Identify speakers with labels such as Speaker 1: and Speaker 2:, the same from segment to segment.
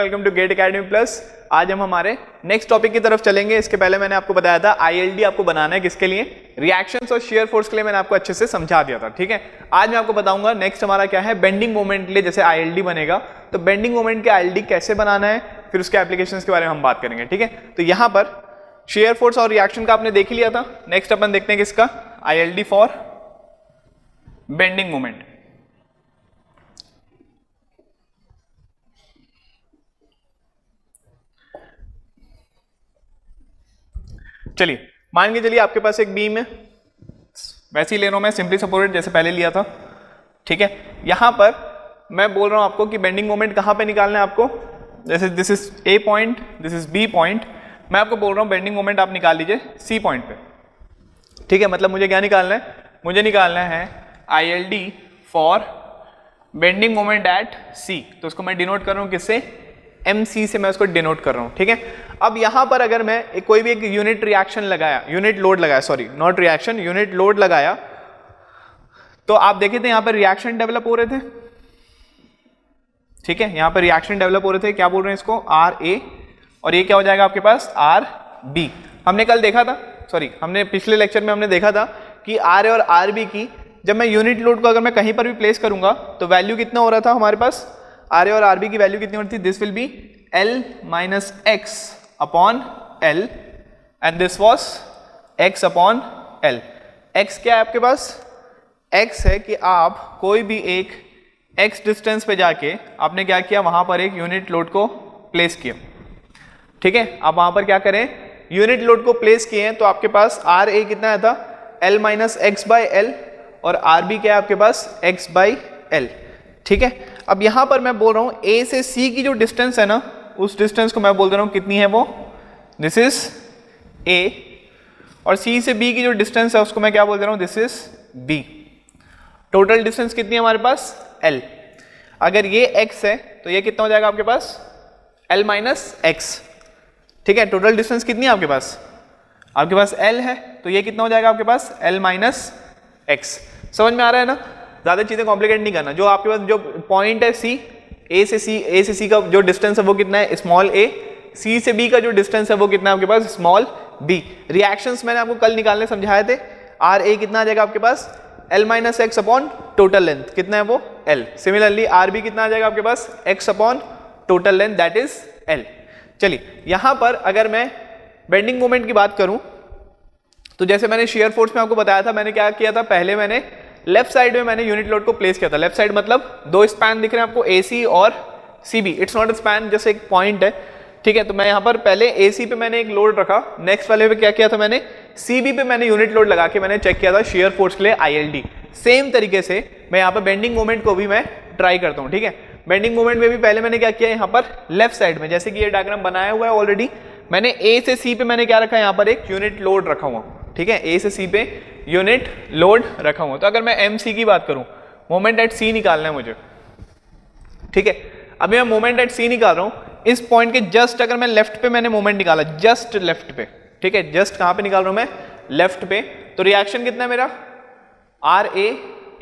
Speaker 1: Welcome to GATE academy plus. आज हम हमारे नेक्स्ट टॉपिक की तरफ चलेंगे। इसके पहले मैंने आपको बताया था आईएलडी आपको बनाना है किसके लिए, रिएक्शंस और शेयर फोर्स के लिए। मैंने आपको अच्छे से समझा दिया था, ठीक है। आज मैं आपको बताऊंगा नेक्स्ट हमारा क्या है, बेंडिंग मोमेंट के लिए जैसे आईएलडी बनेगा तो बेंडिंग मोमेंट के आईएलडी कैसे बनाना है, फिर उसके एप्लीकेशंस के बारे में हम बात करेंगे, ठीक है। तो यहाँ पर शेयर फोर्स और रिएक्शन का आपने देख ही लिया था। नेक्स्ट अपन देखते हैं किसका, आईएलडी फॉर बेंडिंग मोमेंट। चलिए मान के चलिए आपके पास एक बीम है, वैसे ही ले रहा हूं मैं, सिंपली सपोर्टेड जैसे पहले लिया था, ठीक है। यहां पर मैं बोल रहा हूं आपको कि बेंडिंग मोमेंट कहां पे निकालना है आपको, जैसे this is A point, this is B point, मैं आपको बोल रहा हूं बेंडिंग मोमेंट आप निकाल लीजिए सी पॉइंट पे, ठीक है। मतलब मुझे क्या निकालना है, मुझे निकालना है ILD for bending moment at C. तो उसको मैं डिनोट कर रहा हूं किससे, MC से मैं उसको डिनोट कर रहा हूं, ठीक है। अब यहां पर अगर मैं कोई भी एक यूनिट रिएक्शन लगाया, यूनिट लोड लगाया, sorry not reaction, unit load लगाया, तो आप देखे थे यहां पर रिएक्शन डेवलप हो रहे थे, ठीक है। यहां पर रिएक्शन डेवलप हो रहे थे, क्या बोल रहे हैं इसको, RA, और ये क्या हो जाएगा आपके पास RB। हमने कल देखा था, सॉरी हमने पिछले लेक्चर में हमने देखा था कि RA और RB की जब मैं यूनिट लोड को अगर मैं कहीं पर भी प्लेस करूंगा तो वैल्यू कितना हो रहा था हमारे पास, RA और RB की वैल्यू कितनी होती थी, this will B L minus X upon L and this was X upon L। X क्या है आपके पास, X है कि आप कोई भी एक X डिस्टेंस पे जाके आपने क्या किया, वहां पर एक यूनिट लोड को प्लेस किया, ठीक है। आप वहां पर क्या करें, यूनिट लोड को प्लेस किए हैं, तो आपके पास RA कितना आया था, L minus X by L, और RB क्या है आपके पास, X by L, ठीक है। अब यहां पर मैं बोल रहा हूं A से C की जो डिस्टेंस है ना, उस डिस्टेंस को मैं बोल दे रहा हूं कितनी है वो, दिस इज A, और C से B की जो डिस्टेंस है उसको मैं क्या बोल दे रहा हूं, this is B। Total distance कितनी है हमारे पास, L। अगर ये X है तो ये कितना हो जाएगा आपके पास, L minus X, ठीक है। टोटल डिस्टेंस कितनी है आपके पास L है, तो ये कितना हो जाएगा आपके पास, L minus X। समझ में आ रहा है ना, ज्यादा चीजें कॉम्प्लिकेट नहीं करना। जो आपके पास जो पॉइंट है C, A से C का जो डिस्टेंस है वो कितना है, स्मॉल a, C से B का जो डिस्टेंस है वो कितना है आपके पास, स्मॉल b। रिएक्शंस मैंने आपको कल निकालने समझाए थे, RA कितना आ जाएगा आपके पास, L minus X upon total length, कितना है वो L। सिमिलरली RB कितना आ जाएगा आपके पास, X upon total length, that is L। चलिए यहां पर अगर मैं बेंडिंग मोमेंट की बात करूं तो जैसे मैंने शेयर फोर्स में आपको बताया था, मैंने क्या किया था, पहले मैंने लेफ्ट साइड में मैंने यूनिट लोड को प्लेस किया था। लेफ्ट साइड मतलब दो स्पैन दिख रहे हैं आपको, AC और CB, it's not a span, जैसे एक पॉइंट है, ठीक है। तो मैं यहाँ पर पहले AC पे मैंने एक लोड रखा, नेक्स्ट वाले पे क्या किया था मैंने, CB पे मैंने यूनिट लोड लगा के मैंने चेक किया था शेयर फोर्स के लिए ILD। सेम तरीके से मैं यहाँ पर बेंडिंग मोमेंट को भी मैं ट्राई करता हूँ, ठीक है। बेंडिंग मोमेंट में भी पहले मैंने क्या किया, यहाँ पर लेफ्ट साइड में जैसे कि ये डायग्राम बनाया हुआ है ऑलरेडी, मैंने A से C पे मैंने क्या रखा है, यहाँ पर एक यूनिट लोड रखा हुआ, ठीक है। A से C पे यूनिट लोड रखा हुआ। तो अगर मैं MC की बात करूं, मोमेंट एट C निकालना है मुझे, ठीक है। अभी मैं मोमेंट एट C निकाल रहा हूं, इस पॉइंट के जस्ट अगर मैं लेफ्ट पे मैंने मोमेंट निकाला, जस्ट लेफ्ट पे, ठीक है, जस्ट कहां पे निकाल रहा हूं मैं, लेफ्ट पे, तो रिएक्शन कितना है मेरा, RA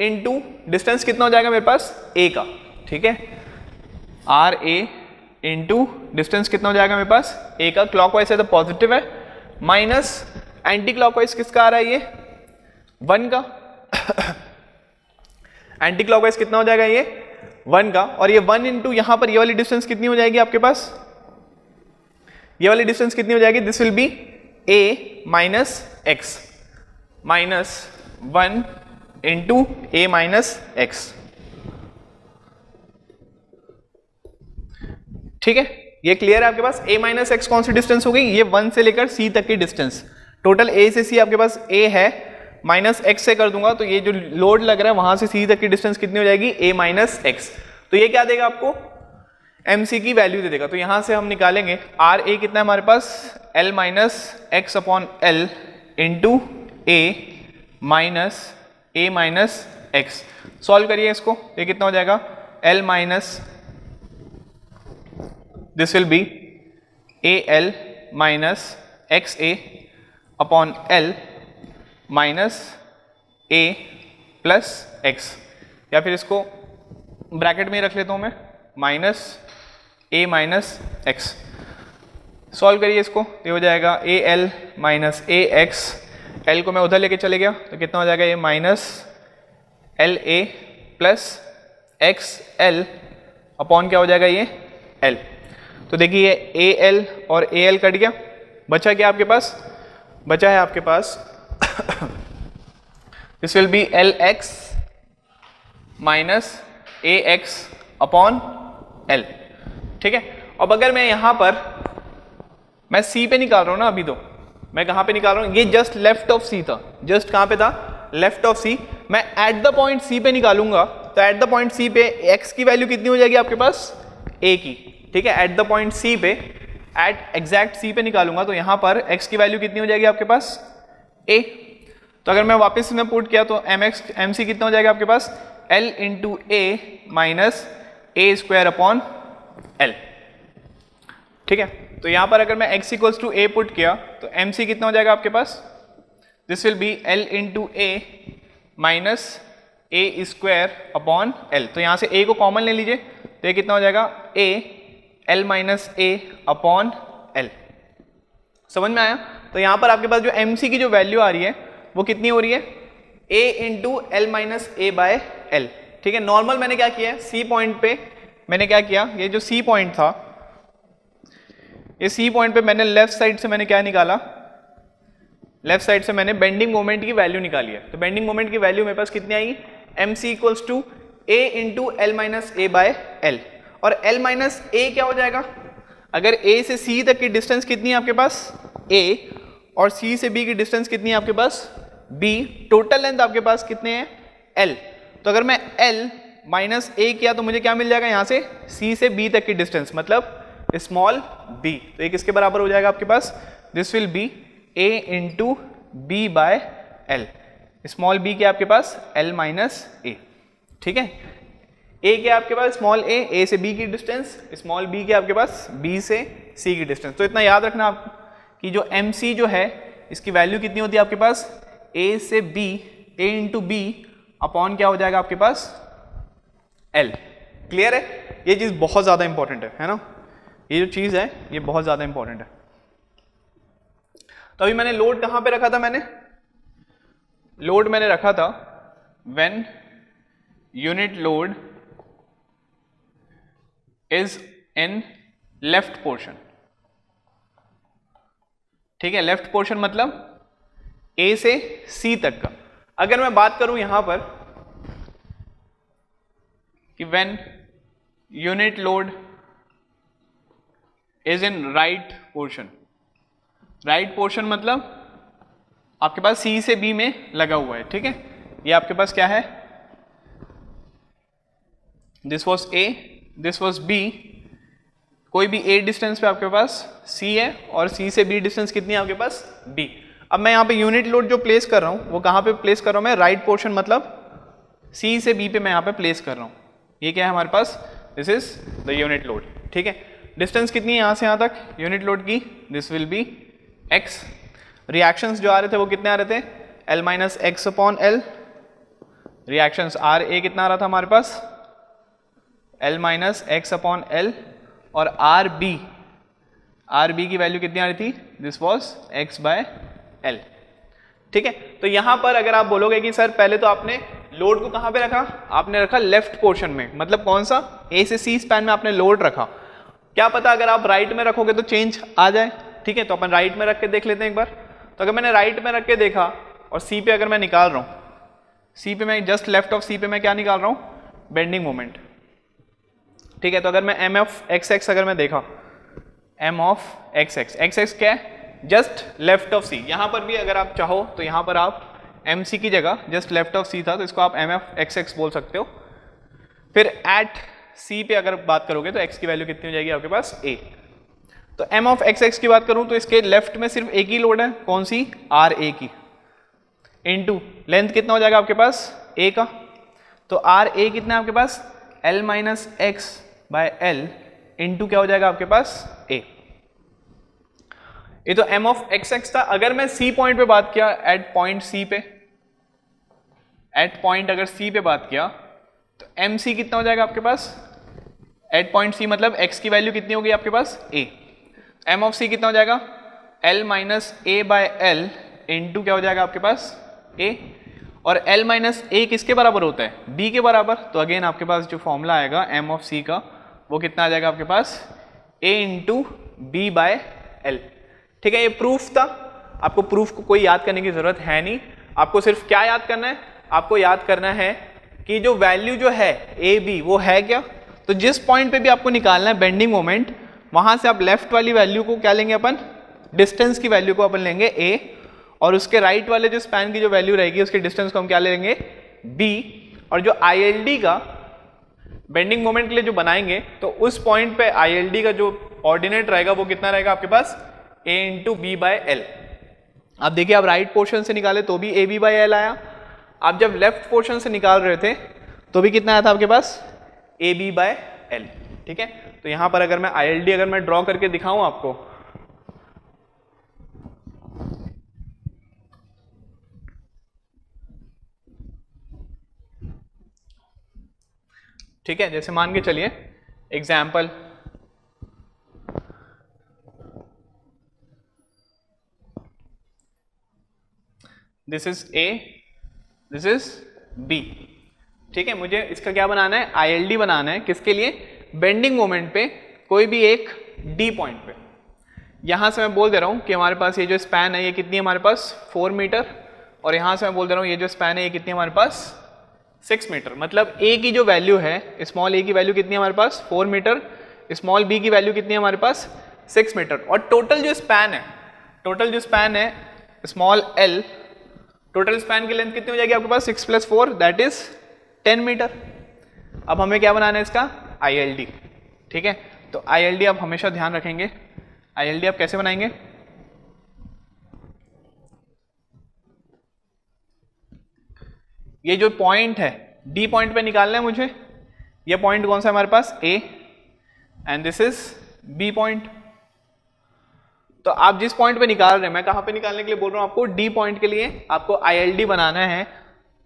Speaker 1: इंटू डिस्टेंस कितना हो जाएगा मेरे पास A का, ठीक है। RA इंटू डिस्टेंस कितना हो जाएगा मेरे पास A का, क्लॉकवाइज है तो पॉजिटिव है, माइनस एंटी क्लॉकवाइज किसका आ रहा है, ये 1 का एंटी क्लॉकवाइज कितना हो जाएगा, ये 1 का, और ये 1 इंटू यहां पर ये वाली डिस्टेंस कितनी हो जाएगी आपके पास, ये वाली डिस्टेंस कितनी हो जाएगी, this will be A minus X, minus 1 into A minus X, ठीक है। ये क्लियर है आपके पास। A माइनस X कौन सी डिस्टेंस हो गई, ये 1 से लेकर C तक की डिस्टेंस, टोटल A से C आपके पास A है, माइनस X से कर दूंगा तो ये जो लोड लग रहा है वहां से C तक की डिस्टेंस कितनी हो जाएगी, A माइनस X। तो ये क्या देगा आपको, MC की वैल्यू दे देगा। तो यहां से हम निकालेंगे RA कितना है हमारे पास, L minus X upon L into A minus X। Solve करिए इसको, ये कितना हो जाएगा, L minus, this will B AL minus XA upon L minus A plus X, या फिर इसको ब्रैकेट में रख लेता हूं मैं, minus a minus x. Solve करिए इसको, ये हो जाएगा A L minus A x, L को मैं उधर लेके चले गया तो कितना हो जाएगा A minus L A plus X L upon क्या हो जाएगा ये एल। तो देखिए ए एल और ए एल कट गया, बचा क्या आपके पास, बचा है आपके पास this will be L X minus A X upon L. ठीक है, अब अगर मैं यहां पर मैं सी पे निकाल रहा हूं ना, अभी तो मैं कहां पे निकाल रहा हूं, ये जस्ट लेफ्ट ऑफ सी था, जस्ट कहां पे था, लेफ्ट ऑफ सी। मैं एट द पॉइंट सी पे निकालूंगा तो एट द पॉइंट सी पे एक्स की वैल्यू कितनी हो जाएगी आपके पास, ए की। ठीक है, एट द पॉइंट सी पे, एट एग्जैक्ट सी पे निकालूंगा तो यहां पर एक्स की वैल्यू कितनी हो जाएगी आपके पास, ए। तो अगर मैं वापस में पुट किया तो एम एक्स एम सी कितना हो जाएगा आपके पास, L into A minus A square upon L. ठीक है, तो यहां पर अगर मैं x equals to A put किया तो एम सी कितना हो जाएगा आपके पास, this will be L into A minus A square upon L. तो यहां से a को कॉमन ले लीजिए तो ये कितना हो जाएगा a L minus A upon L. समझ में आया। तो यहां पर आपके पास जो एम सी की जो वैल्यू आ रही है वो कितनी हो रही है, a into L minus A by L. ठीक है, नॉर्मल मैंने क्या किया है, सी पॉइंट पे मैंने क्या किया, ये जो सी पॉइंट था, ये सी पॉइंट पे मैंने लेफ्ट साइड से मैंने क्या निकाला, लेफ्ट साइड से मैंने बेंडिंग मोमेंट की वैल्यू निकाली है। तो बेंडिंग मोमेंट की वैल्यू मेरे पास कितनी आएगी, M C equals to A into L minus A by L. और एल माइनस ए क्या हो जाएगा, अगर ए से सी तक की डिस्टेंस कितनी है आपके पास, ए, और सी से बी की डिस्टेंस कितनी है आपके पास, बी, टोटल लेंथ आपके पास कितने हैं, एल। तो अगर मैं एल माइनस ए किया तो मुझे क्या मिल जाएगा यहाँ से, सी से बी तक की डिस्टेंस मतलब स्मॉल b। तो ये किसके बराबर हो जाएगा आपके पास, this will be a into B by L. Small b क्या आपके पास, l माइनस ए। ठीक है, a क्या आपके पास, स्मॉल a से b की डिस्टेंस, स्मॉल b क्या आपके पास, b से c की डिस्टेंस। तो इतना याद रखना आप कि जो mc जो है इसकी वैल्यू कितनी होती है आपके पास, a से b, a into B upon क्या हो जाएगा आपके पास, l। क्लियर है, ये चीज बहुत ज्यादा इंपॉर्टेंट है ना, ये जो चीज है ये बहुत ज्यादा इंपॉर्टेंट है। तो अभी मैंने लोड कहां पे रखा था, मैंने लोड मैंने रखा था when unit load is in left portion. ठीक है, लेफ्ट पोर्शन मतलब ए से सी तक का। अगर मैं बात करूं यहां पर कि when unit load is in right portion, right portion मतलब आपके पास सी से बी में लगा हुआ है। ठीक है, ये आपके पास क्या है, this was A, this was B, कोई भी ए डिस्टेंस पे आपके पास सी है और सी से बी डिस्टेंस कितनी है आपके पास, बी। अब मैं यहाँ पे यूनिट लोड जो प्लेस कर रहा हूँ वो कहाँ पे प्लेस कर रहा हूँ मैं, राइट पोर्शन मतलब सी से बी पे मैं यहाँ पे प्लेस कर रहा हूँ। ये क्या है हमारे पास, this is the unit load. ठीक है, डिस्टेंस कितनी है यहाँ से यहाँ तक यूनिट लोड की, this will be x। Reactions जो आ रहे थे वो कितने आ रहे थे, l minus X upon L. Reactions R A कितना आ रहा था हमारे पास, l minus X upon L. और आर बी की वैल्यू कितनी आ रही थी, this was x by L. ठीक है, तो यहां पर अगर आप बोलोगे कि सर पहले तो आपने लोड को कहां पे रखा, आपने रखा लेफ्ट पोर्शन में, मतलब कौन सा, ए से सी स्पैन में आपने लोड रखा। क्या पता अगर आप राइट में रखोगे तो चेंज आ जाए। ठीक है, तो अपन राइट में रख के देख लेते हैं एक बार। तो अगर मैंने राइट में रख के देखा और सी पे अगर मैं निकाल रहा हूं, सी पे मैं जस्ट लेफ्ट ऑफ सी पे मैं क्या निकाल रहा हूं, बेंडिंग मोमेंट। ठीक है, तो अगर मैं एम ऑफ एक्स एक्स अगर मैं देखा, एम ऑफ एक्स एक्स क्या है, जस्ट लेफ्ट ऑफ सी। यहां पर भी अगर आप चाहो तो यहां पर आप एम सी की जगह जस्ट लेफ्ट ऑफ सी था तो इसको आप एम ऑफ एक्स एक्स बोल सकते हो। फिर एट सी पे अगर बात करोगे तो x की वैल्यू कितनी हो जाएगी आपके पास, a। तो m ऑफ एक्स एक्स की बात करूं तो इसके लेफ्ट में सिर्फ एक ही लोड है, कौन सी, आर ए की, इनटू लेंथ कितना हो जाएगा आपके पास, a का। तो आर ए कितना है आपके पास, l minus x by L into क्या हो जाएगा आपके पास, a। ये तो m ऑफ एक्स एक्स था। अगर मैं c पॉइंट पे बात किया, एट पॉइंट c पे, एट पॉइंट अगर c पे बात किया तो mc कितना हो जाएगा आपके पास, एट पॉइंट सी मतलब x की वैल्यू कितनी होगी आपके पास a, m ऑफ c कितना हो जाएगा l minus a by L into क्या हो जाएगा आपके पास a, और l माइनस a किसके बराबर होता है b के बराबर, तो अगेन आपके पास जो फॉर्मूला आएगा m ऑफ c का वो कितना आ जाएगा आपके पास a into B by L. ठीक है, ये प्रूफ था, आपको प्रूफ को कोई याद करने की जरूरत है नहीं, आपको सिर्फ क्या याद करना है, आपको याद करना है कि जो वैल्यू जो है ए बी वो है क्या, तो जिस पॉइंट पे भी आपको निकालना है बेंडिंग मोमेंट, वहां से आप लेफ्ट वाली वैल्यू को क्या लेंगे अपन, डिस्टेंस की वैल्यू को अपन लेंगे a, और उसके राइट वाले जो स्पैन की जो वैल्यू रहेगी उसके डिस्टेंस को हम क्या लेंगे b, और जो ILD का बेंडिंग मोमेंट के लिए जो बनाएंगे तो उस पॉइंट पे ILD का जो ऑर्डिनेट रहेगा वो कितना रहेगा आपके पास a into B by L. आप देखिए आप राइट पोर्शन से निकाले तो भी AB बाय एल आया, आप जब लेफ्ट पोर्शन से निकाल रहे थे तो भी कितना आया था आपके पास AB बाय एल। ठीक है, तो यहां पर अगर मैं ILD अगर मैं ड्रॉ करके दिखाऊं आपको, ठीक है, जैसे मान के चलिए example this is A, this is B। ठीक है, मुझे इसका क्या बनाना है ILD बनाना है, किसके लिए, बेंडिंग मोमेंट पे कोई भी एक D पॉइंट पे। यहां से मैं बोल दे रहा हूं कि हमारे पास ये जो स्पैन है ये कितनी है हमारे पास 4 मीटर, और यहां से मैं बोल दे रहा हूं ये जो स्पैन है ये कितनी है हमारे पास 6 मीटर। मतलब A की जो वैल्यू है, स्मॉल a की वैल्यू कितनी है हमारे पास 4 मीटर, स्मॉल b की वैल्यू कितनी है हमारे पास 6 मीटर, और टोटल जो स्पैन है स्मॉल l, टोटल स्पैन की लेंथ कितनी हो जाएगी आपके पास 6 + 4 दैट इज 10 मीटर। अब हमें क्या बनाना है इसका ILD। ठीक है, तो ILD आप हमेशा ध्यान रखेंगे, ILD आप कैसे बनाएंगे, ये जो पॉइंट है D पॉइंट पे निकालना है मुझे, ये पॉइंट कौन सा है हमारे पास A, and this is B point. तो आप जिस पॉइंट पे निकाल रहे हैं, मैं कहां पे निकालने के लिए बोल रहा हूं आपको, D पॉइंट के लिए आपको ILD बनाना है,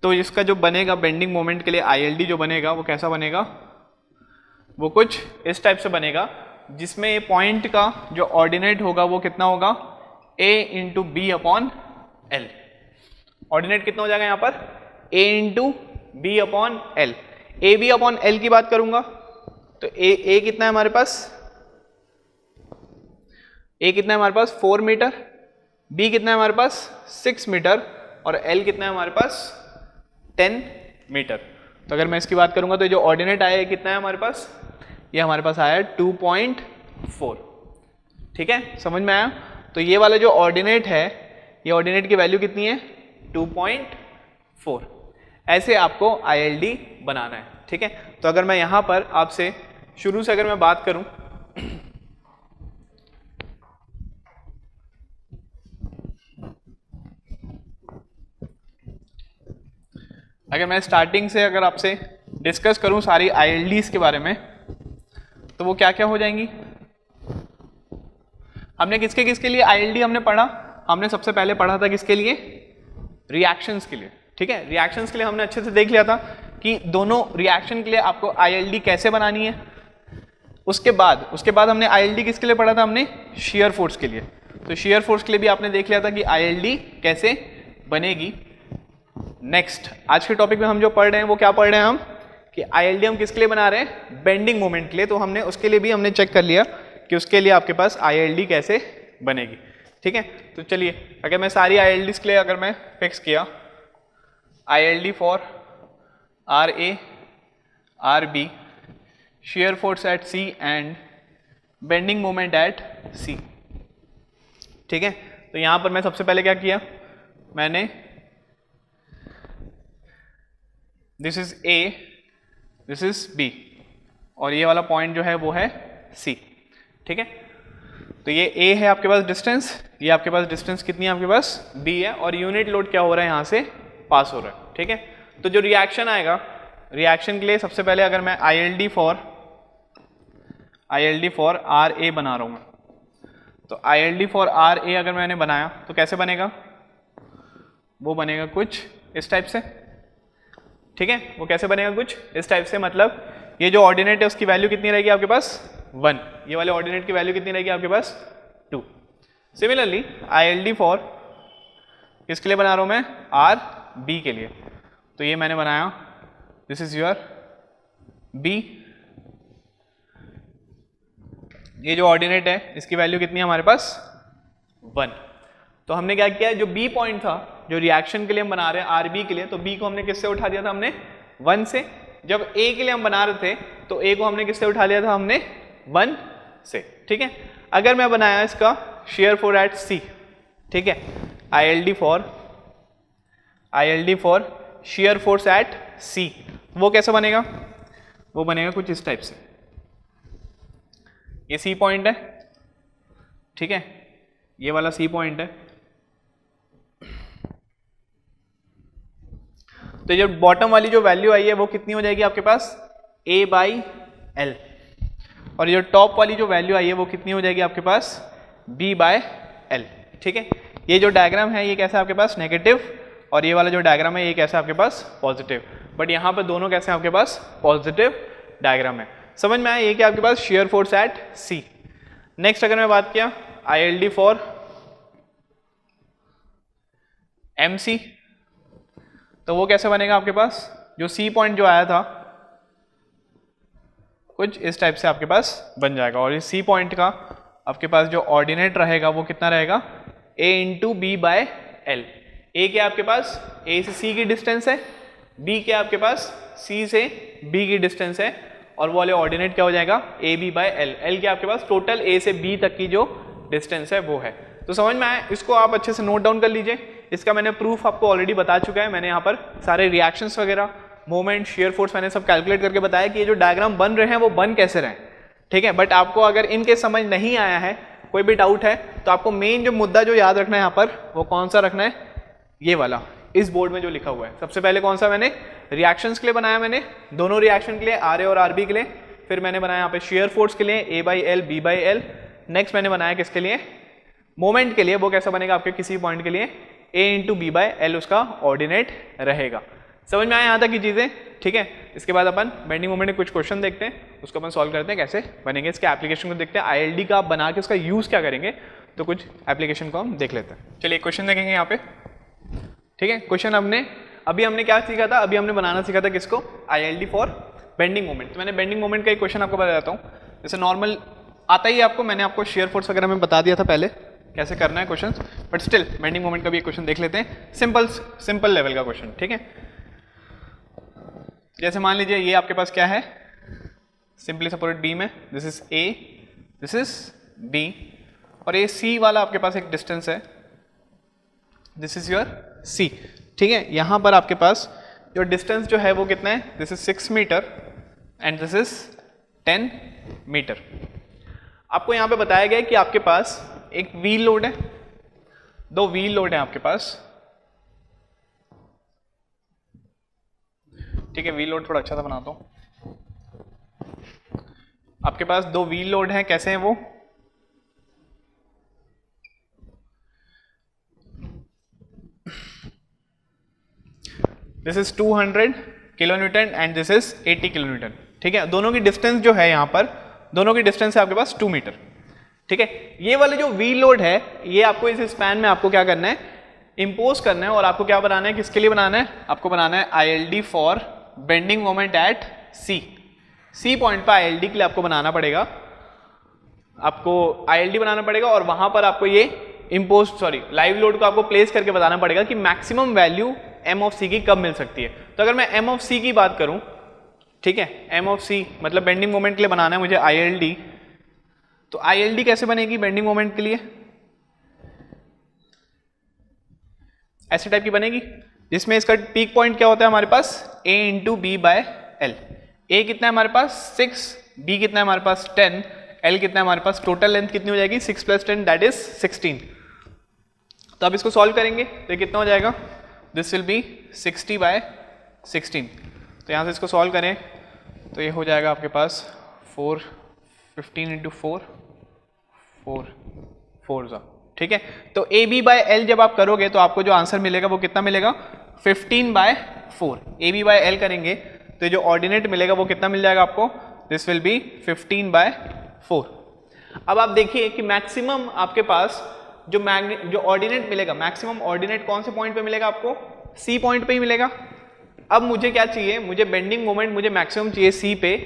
Speaker 1: तो इसका जो बनेगा बेंडिंग मोमेंट के लिए ILD जो बनेगा वो कैसा बनेगा, वो कुछ इस टाइप से बनेगा, जिसमें ये पॉइंट का जो ऑर्डिनेट होगा वो कितना होगा A into B upon L. Ordinate कितना हो जाएगा यहाँ पर A into B upon L. A B upon L की बात करूंगा तो A कितना है हमारे पास, A कितना है हमारे पास 4 मीटर, B कितना है हमारे पास 6 मीटर, और L कितना है हमारे पास 10 मीटर। तो अगर मैं इसकी बात करूंगा तो जो ऑर्डिनेट आया है कितना है हमारे पास, ये हमारे पास आया है 2.4। ठीक है, समझ में आया। तो ये वाला जो ऑर्डिनेट है, ये ऑर्डिनेट की वैल्यू कितनी है 2.4। ऐसे आपको ILD बनाना है। ठीक है, तो अगर मैं यहां पर आपसे शुरू से अगर मैं बात करूं, अगर मैं स्टार्टिंग से अगर आपसे डिस्कस करूं सारी ILDs के बारे में, तो वो क्या क्या हो जाएंगी। हमने किसके किसके लिए ILD हमने पढ़ा, हमने सबसे पहले पढ़ा था किसके लिए, रिएक्शंस के लिए। ठीक है, रिएक्शंस के लिए हमने अच्छे से देख लिया था कि दोनों रिएक्शन के लिए आपको ILD कैसे बनानी है। उसके बाद हमने ILD किसके लिए पढ़ा था, हमने शेयर फोर्स के लिए। तो शेयर फोर्स के लिए भी आपने देख लिया था कि ILD कैसे बनेगी। नेक्स्ट आज के टॉपिक में हम जो पढ़ रहे हैं वो क्या पढ़ रहे हैं हम, कि ILD हम किसके लिए बना रहे हैं, बेंडिंग मोमेंट के लिए। तो हमने उसके लिए भी हमने चेक कर लिया कि उसके लिए आपके पास ILD कैसे बनेगी। ठीक है, तो चलिए अगर मैं सारी ILDs के लिए अगर मैं फिक्स किया, ILD for RA RB, shear force at C and bending moment at C। ठीक है, तो यहां पर मैं सबसे पहले क्या किया, मैंने this is A, this is B, और ये वाला पॉइंट जो है वो है C। ठीक है, तो ये A है आपके पास डिस्टेंस, ये आपके पास डिस्टेंस कितनी है आपके पास B है, और यूनिट लोड क्या हो रहा है यहां से पास हो रहा है। ठीक है, तो जो रिएक्शन आएगा, रिएक्शन के लिए सबसे पहले अगर मैं ILD फॉर RA बना रहा हूं, तो ILD फॉर RA अगर मैंने बनाया तो कैसे बनेगा, वो बनेगा कुछ इस टाइप से। ठीक है, वो कैसे बनेगा कुछ इस टाइप से, मतलब ये जो ऑर्डिनेट है उसकी वैल्यू कितनी रहेगी आपके पास 1, ये वाले ऑर्डिनेट की वैल्यू कितनी रहेगी आपके पास 2। सिमिलरली ILD फॉर किसके लिए बना रहा हूं मैं, RB के लिए, तो ये मैंने बनाया, दिस इज योर B, ये जो ऑर्डिनेट है इसकी वैल्यू कितनी है हमारे पास 1। तो हमने क्या किया, जो B पॉइंट था जो रिएक्शन के लिए हम बना रहे हैं RB के लिए, तो B को हमने किससे उठा दिया था, हमने 1 से। जब A के लिए हम बना रहे थे तो A को हमने किससे उठा लिया था, हमने 1 से, ठीक है। अगर मैं बनाया इसका shear force at C, ठीक है, ILD for shear force at C, वो कैसे बनेगा, वो बनेगा कुछ इस टाइप से, ये C पॉइंट है, ठीक है, ये वाला C पॉइंट है, तो ये बॉटम वाली जो वैल्यू आई है वो कितनी हो जाएगी आपके पास A/L, और ये टॉप वाली जो वैल्यू आई है वो कितनी हो जाएगी आपके पास B/L, ठीक है। ये जो डायग्राम है ये कैसा है आपके पास नेगेटिव, और ये वाला जो डायग्राम है ये कैसा है आपके पास पॉजिटिव, बट यहाँ पे दोनों कैसे हैं आपके पास पॉजिटिव डायग्राम है। समझ में आया, ये क्या आपके पास shear force at C। Next अगर मैं बात किया ILD फॉर MC, तो वो कैसे बनेगा आपके पास, जो C पॉइंट जो आया था कुछ इस टाइप से आपके पास बन जाएगा, और इस C पॉइंट का आपके पास जो ऑर्डिनेट रहेगा वो कितना रहेगा A into B/L। A क्या आपके पास A से C की डिस्टेंस है, B क्या आपके पास C से B की डिस्टेंस है, और वो वाले ऑर्डिनेट क्या हो जाएगा AB/L। L क्या आपके पास टोटल A से B तक की जो डिस्टेंस है वो है। तो समझ में आया, इसको आप अच्छे से नोट डाउन कर लीजिए। इसका मैंने प्रूफ आपको ऑलरेडी बता चुका है, मैंने यहाँ पर सारे रिएक्शंस वगैरह, मोमेंट, shear force मैंने सब कैलकुलेट करके बताया कि ये जो डायग्राम बन रहे हैं वो बन कैसे रहे हैं, ठीक है। बट आपको अगर इनके समझ नहीं आया है, कोई भी डाउट है, तो आपको मेन जो मुद्दा जो याद रखना है यहाँ पर वो कौन सा रखना है, ये वाला इस बोर्ड में जो लिखा हुआ है। सबसे पहले कौन सा मैंने रिएक्शंस के लिए बनाया, मैंने दोनों रिएक्शन के लिए RA और RB के लिए, फिर मैंने बनाया यहाँ पे shear force के लिए A/L B/L, नेक्स्ट मैंने बनाया किसके लिए मोमेंट के लिए, वो कैसा बनेगा आपके किसी पॉइंट के लिए A into B/L उसका ऑर्डिनेट रहेगा। समझ में आया यहाँ तक की चीजें, ठीक है। इसके बाद अपन बेंडिंग मोमेंट के कुछ क्वेश्चन देखते हैं, उसको अपन सॉल्व करते हैं कैसे बनेंगे, इसके एप्लीकेशन को देखते हैं, ILD का आप बना के उसका यूज क्या करेंगे, तो कुछ एप्लीकेशन को हम देख लेते हैं। चलिए क्वेश्चन देखेंगे यहाँ पे, ठीक है। क्वेश्चन अभी हमने क्या सीखा था, अभी हमने बनाना सीखा था किसको, ILD फॉर बेंडिंग मोमेंट। तो मैंने बेंडिंग मोमेंट का एक क्वेश्चन आपको बता देता हूँ, जैसे नॉर्मल आता ही आपको, मैंने आपको shear force वगैरह में बता दिया था पहले कैसे करना है question, but still bending moment का भी एक क्वेश्चन देख लेते हैं, सिंपल लेवल का क्वेश्चन, ठीक है। जैसे मान लीजिए ये आपके पास क्या है, सिंपली सपोर्टेड बीम है, this is A, this is B, और ये C वाला आपके पास एक डिस्टेंस है, दिस इज योर C, ठीक है। यहां पर आपके पास जो डिस्टेंस जो है वो कितना है, this is 6 metre and this is 10 metre. आपको यहां पे बताया गया है कि आपके पास एक व्हील लोड है, 2 व्हील लोड है आपके पास, ठीक है। व्हील लोड थोड़ा अच्छा सा बनाता हूं, आपके पास 2 व्हील लोड हैं, कैसे हैं वो, this is 200 kilonewton and this is 80 kilonewton, ठीक है। दोनों की डिस्टेंस जो है यहाँ पर, दोनों की डिस्टेंस है आपके पास 2 मीटर, ठीक है। ये वाले जो व्हील लोड है ये आपको इस स्पैन में आपको क्या करना है, इंपोज करना है, और आपको क्या बनाना है, किसके लिए बनाना है, आपको बनाना है ILD for bending moment eight C point पर ILD के लिए आपको बनाना पड़ेगा, आपको ILD बनाना पड़ेगा, और वहां पर आपको ये लाइव लोड को आपको प्लेस करके बताना पड़ेगा कि maximum value M of C की कब मिल सकती है। तो अगर मैं M ऑफ C की बात करूं, ठीक है, M ऑफ C मतलब बेंडिंग मोमेंट के लिए बनाना है मुझे ILD, तो ILD कैसे बनेगी बेंडिंग मोमेंट के लिए, ऐसे टाइप की बनेगी, जिसमें इसका पीक पॉइंट क्या होता है हमारे पास A into B/L। A कितना है हमारे पास 6, B कितना है हमारे पास 10, L कितना है हमारे पास, टोटल लेंथ कितनी हो जाएगी 6 + 10 दैट इज 16। तो अब इसको सॉल्व करेंगे तो ये कितना हो जाएगा, दिस विल बी 60/16। तो यहाँ से इसको सॉल्व करें तो ये हो जाएगा आपके पास 15 into 4 ठीक है। तो AB/L जब आप करोगे तो आपको जो आंसर मिलेगा वो कितना मिलेगा 15/4। AB/L करेंगे तो जो ऑर्डिनेट मिलेगा वो कितना मिल जाएगा आपको, दिस विल बी 15/4। अब आप देखिए कि मैक्सिमम आपके पास जो ऑर्डिनेट मिलेगा, मैक्सिमम ऑर्डिनेट कौन से पॉइंट पे मिलेगा आपको, सी पॉइंट पे ही मिलेगा। अब मुझे क्या चाहिए, मुझे बेंडिंग मोमेंट मुझे मैक्सिमम चाहिए सी पे,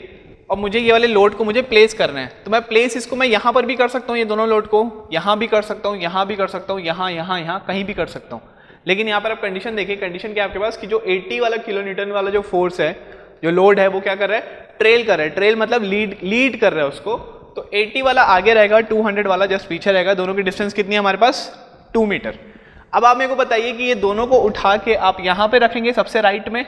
Speaker 1: और मुझे ये वाले लोड को मुझे प्लेस करना है। तो मैं प्लेस इसको मैं यहाँ पर भी कर सकता हूँ, ये दोनों लोड को यहाँ भी कर सकता हूँ, यहाँ भी कर सकता हूँ, यहाँ यहाँ यहाँ कहीं भी कर सकता हूँ। लेकिन यहाँ पर आप कंडीशन देखिए, कंडीशन क्या है आपके पास कि जो 80 वाला किलो न्यूटन वाला जो फोर्स है, जो लोड है, वो क्या कर रहा है, ट्रेल कर रहा है। ट्रेल मतलब लीड कर रहा है उसको। तो 80 वाला आगे रहेगा, 200 वाला जस्ट पीछे रहेगा। दोनों की डिस्टेंस कितनी है हमारे पास, 2 मीटर। अब आप मेरे को बताइए कि ये दोनों को उठा के आप यहाँ पे रखेंगे, सबसे राइट में,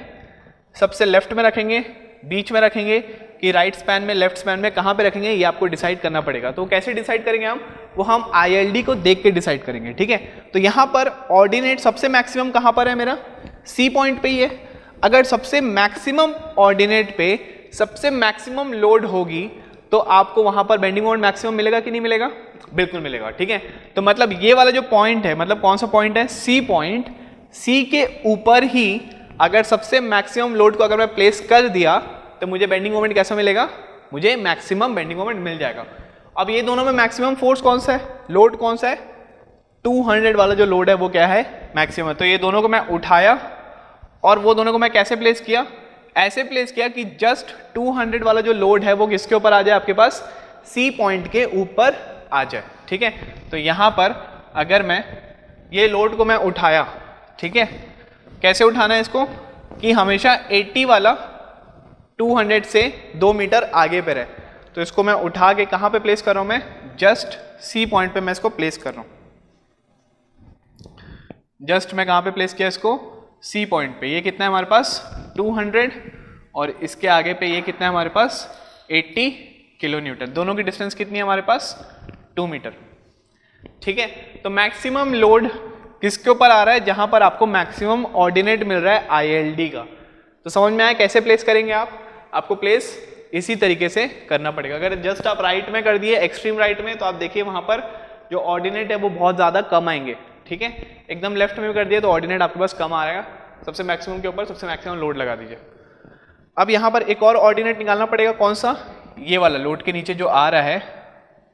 Speaker 1: सबसे लेफ्ट में रखेंगे, बीच में रखेंगे, कि राइट स्पैन में, लेफ्ट स्पैन में, कहाँ पे रखेंगे, ये आपको डिसाइड करना पड़ेगा। तो कैसे डिसाइड करेंगे हम, वो हम ILD को देख के डिसाइड करेंगे, ठीक है। तो यहाँ पर ऑर्डिनेट सबसे मैक्सिमम कहाँ पर है मेरा, सी पॉइंट पे ही है। अगर सबसे मैक्सिमम ऑर्डिनेट पे सबसे मैक्सिमम लोड होगी तो आपको वहाँ पर बेंडिंग मोमेंट मैक्सिमम मिलेगा कि नहीं मिलेगा, बिल्कुल मिलेगा, ठीक है। तो मतलब ये वाला जो पॉइंट है, मतलब कौन सा पॉइंट है, सी पॉइंट, सी के ऊपर ही अगर सबसे मैक्सिमम लोड को अगर मैं प्लेस कर दिया तो मुझे बेंडिंग मोमेंट कैसा मिलेगा, मुझे मैक्सिमम बेंडिंग मोमेंट मिल जाएगा। अब ये दोनों में मैक्सिमम फोर्स कौन सा है, लोड कौन सा है, 200 वाला जो लोड है वो क्या है, मैक्सिमम। तो ये दोनों को मैं उठाया और वो दोनों को मैं कैसे प्लेस किया, ऐसे प्लेस किया कि जस्ट 200 वाला जो लोड है वो किसके ऊपर आ जाए, आपके पास सी पॉइंट के ऊपर आ जाए, ठीक है। तो यहाँ पर अगर मैं ये लोड को मैं उठाया, ठीक है, कैसे उठाना है इसको, कि हमेशा 80 वाला 200 से 2 मीटर आगे पे रहे। तो इसको मैं उठा के कहाँ पे प्लेस कर रहा हूँ, मैं जस्ट सी पॉइंट पे मैं इसको प्लेस कर रहा हूँ। जस्ट मैं कहाँ पे प्लेस किया इसको, सी पॉइंट पे। ये कितना है हमारे पास 200, और इसके आगे पे ये कितना है हमारे पास 80 किलो न्यूटन। दोनों की डिस्टेंस कितनी है हमारे पास, 2 मीटर, ठीक है। तो मैक्सिमम लोड किसके ऊपर आ रहा है, जहां पर आपको मैक्सिमम ऑर्डिनेट मिल रहा है ILD का। तो समझ में आया कैसे प्लेस करेंगे आप, आपको प्लेस इसी तरीके से करना पड़ेगा। अगर जस्ट आप राइट में कर दिए, एक्सट्रीम राइट में, तो आप देखिए वहां पर जो ऑर्डिनेट है वो बहुत ज्यादा कम आएंगे, ठीक है। एकदम लेफ्ट में कर दिया तो ऑर्डिनेट आपके पास कम आएगा, सबसे मैक्सिमम के ऊपर सबसे मैक्सिमम लोड लगा दीजिए। अब यहाँ पर एक और ऑर्डिनेट निकालना पड़ेगा, कौन सा, ये वाला लोड के नीचे जो आ रहा है,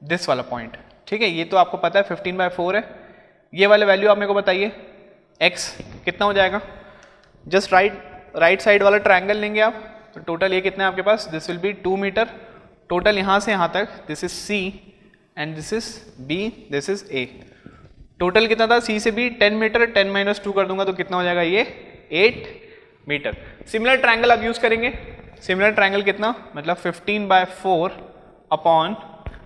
Speaker 1: दिस वाला पॉइंट, ठीक है। ये तो आपको पता है 15/4 है। ये वाले वैल्यू आप मेरे को बताइए, x कितना हो जाएगा। जस्ट राइट साइड वाला ट्रायंगल लेंगे आप, तो टोटल ये कितना है आपके पास, this will be 2 metre total, यहाँ से यहाँ तक, this is C and this is B, this is A। Total कितना था, C से B 10 मीटर, 10 - 2 कर दूंगा तो कितना हो जाएगा, ये 8 मीटर। सिमिलर ट्रायंगल आप यूज करेंगे, सिमिलर ट्रायंगल कितना, मतलब 15/4 अपॉन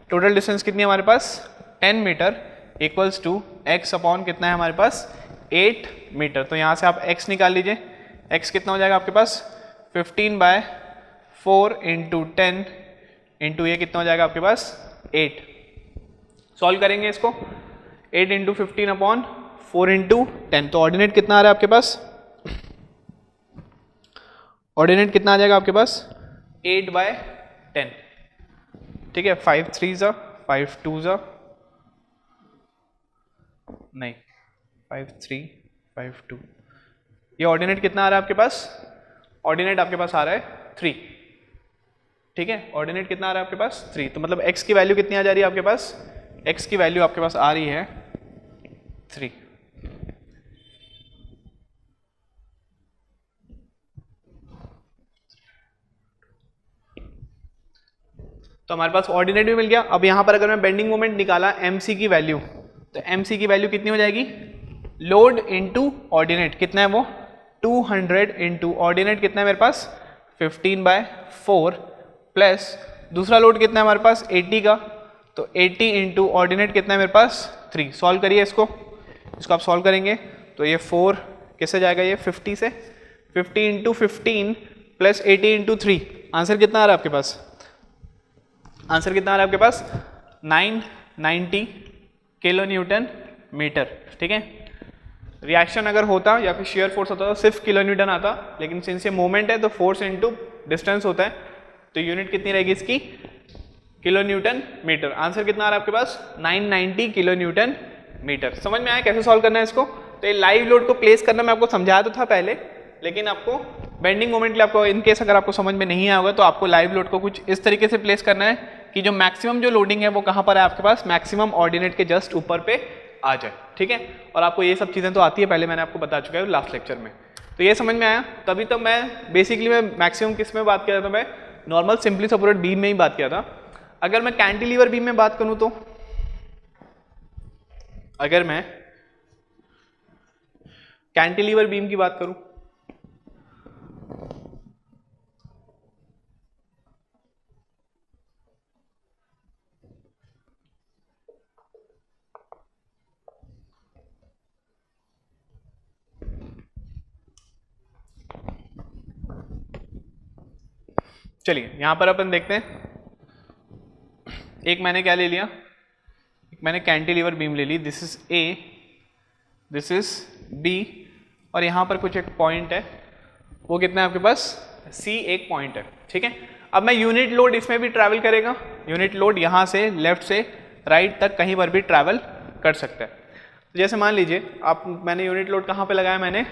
Speaker 1: टोटल डिस्टेंस कितनी है हमारे पास 10 metre equals to x upon कितना है हमारे पास 8 मीटर। तो यहाँ से आप x निकाल लीजिए, x कितना हो जाएगा आपके पास 15/4 इंटू 10 इंटू ये कितना हो जाएगा आपके पास 8। सॉल्व करेंगे इसको, 8 इंटू 15 अपॉन 4 इंटू 10। तो ऑर्डिनेट कितना आ रहा है आपके पास, ऑर्डिनेट कितना आ जाएगा आपके पास 8/10, ठीक है। 5 3s 5 2s, नहीं 5 3 5 2, ये ऑर्डिनेट कितना आ रहा है आपके पास, ऑर्डिनेट आपके पास आ रहा है 3, ठीक है। ऑर्डिनेट कितना आ रहा है आपके पास 3, तो मतलब x की वैल्यू कितनी आ जा रही है आपके पास, x की वैल्यू आपके पास आ रही है 3। तो हमारे पास ऑर्डिनेट भी मिल गया। अब यहाँ पर अगर मैं बेंडिंग मोमेंट निकाला mc की वैल्यू, तो mc की वैल्यू कितनी हो जाएगी, लोड इंटू ऑर्डिनेट कितना है वो 200 इंटू ऑर्डिनेट कितना है मेरे पास 15/4 प्लस दूसरा लोड कितना है हमारे पास 80 का, तो 80 इंटू ऑर्डिनेट कितना है मेरे पास 3। सॉल्व करिए इसको आप सॉल्व करेंगे तो ये 4 किससे जाएगा, ये 50 से, 50 इंटू 15 प्लस 80 इंटू 3, आंसर कितना आ रहा है आपके पास, आंसर कितना आ रहा है आपके पास 990 किलो न्यूटन मीटर, ठीक है। रिएक्शन अगर होता या फिर शेयर फोर्स होता तो सिर्फ किलो न्यूटन आता, लेकिन सिंस ये मोमेंट है तो फोर्स इनटू डिस्टेंस होता है, तो यूनिट कितनी रहेगी इसकी किलो न्यूटन मीटर। आंसर कितना आ रहा है आपके पास 990 किलो न्यूटन मीटर। समझ में आया कैसे सॉल्व करना है इसको। तो ये लाइव लोड को प्लेस करना मैं आपको समझाया तो था पहले, लेकिन आपको बेंडिंग मोमेंट के लिए आपको इन केस अगर आपको समझ में नहीं आया होगा तो आपको लाइव लोड को कुछ इस तरीके से प्लेस करना है कि जो मैक्सिमम जो लोडिंग है वो कहाँ पर है आपके पास, मैक्सिमम ऑर्डिनेट के जस्ट ऊपर पे आ जाए, ठीक है। और आपको ये सब चीज़ें तो आती है, पहले मैंने आपको बता चुका है लास्ट लेक्चर में, तो ये समझ में आया। तभी तो मैं बेसिकली मैं मैक्सिमम किस में बात कर रहा था, मैं नॉर्मल सिंपली सपोर्टेड बीम में ही बात किया था। अगर मैं कैंटिलीवर बीम में बात करूं तो अगर मैं कैंटिलीवर बीम की बात करूं चलिए यहां पर अपन देखते हैं। एक मैंने क्या ले लिया, एक मैंने कैंटिलीवर बीम ले ली, this is A, this is B, और यहां पर कुछ एक पॉइंट है, वो कितना है आपके पास, सी एक पॉइंट है, ठीक है। अब मैं यूनिट लोड इसमें भी ट्रैवल करेगा, यूनिट लोड यहां से लेफ्ट से राइट तक कहीं पर भी ट्रैवल कर सकता है। तो जैसे मान लीजिए आप, मैंने यूनिट लोड कहां पे लगाया, मैंने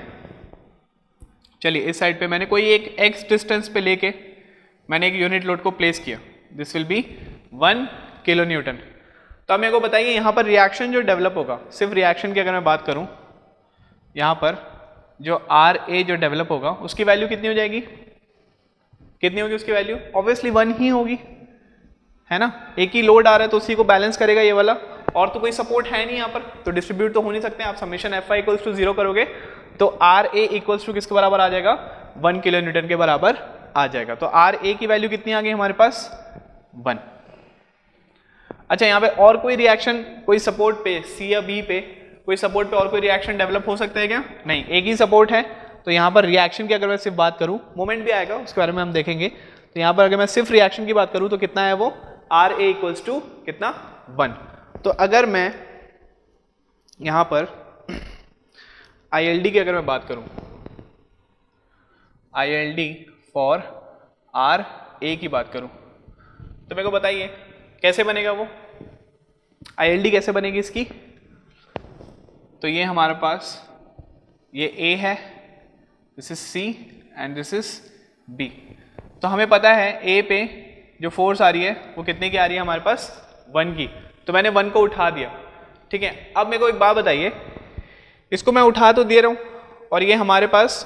Speaker 1: चलिए इस साइड पे मैंने कोई एक एक्स डिस्टेंस पे लेके मैंने एक यूनिट लोड को प्लेस किया, this will be 1 kilo Newton. तो अब मेरे को बताइए यहाँ पर रिएक्शन जो डेवलप होगा, सिर्फ रिएक्शन की अगर मैं बात करूँ, यहाँ पर जो आर ए जो डेवलप होगा उसकी वैल्यू कितनी हो जाएगी, कितनी होगी उसकी वैल्यू, ऑब्वियसली 1 ही होगी, है ना। एक ही लोड आ रहा है तो उसी को बैलेंस करेगा ये वाला, और तो कोई सपोर्ट है नहीं यहाँ पर, तो डिस्ट्रीब्यूट तो हो नहीं सकते। आप summation F I equals to 0 करोगे तो आर ए इक्वल्स टू किसके बराबर आ जाएगा, 1 किलो न्यूटन के बराबर आ जाएगा। तो आर ए की वैल्यू कितनी आ गई हमारे पास, 1। अच्छा यहाँ पे और कोई रिएक्शन, कोई सपोर्ट पे सी या बी पे, कोई सपोर्ट पे और कोई रिएक्शन डेवलप हो सकता है क्या, नहीं, एक ही सपोर्ट है। तो यहाँ पर रिएक्शन की अगर मैं सिर्फ बात करूँ, मोमेंट भी आएगा उसके बारे में हम देखेंगे। तो यहाँ पर अगर मैं सिर्फ रिएक्शन की बात करूँ तो कितना है वो, आर ए इक्वल्स टू कितना, 1। तो अगर मैं यहाँ पर ILD की अगर मैं बात करूँ, ILD फॉर आर ए की बात करूँ, तो मेरे को बताइए कैसे बनेगा वो, ILD कैसे बनेगी इसकी। तो ये हमारे पास ये A है, this is C and this is B। तो हमें पता है A पे जो फोर्स आ रही है वो कितने की आ रही है हमारे पास, 1 की। तो मैंने 1 को उठा दिया, ठीक है। अब मेरे को एक बात बताइए, इसको मैं उठा तो दे रहा हूँ और ये हमारे पास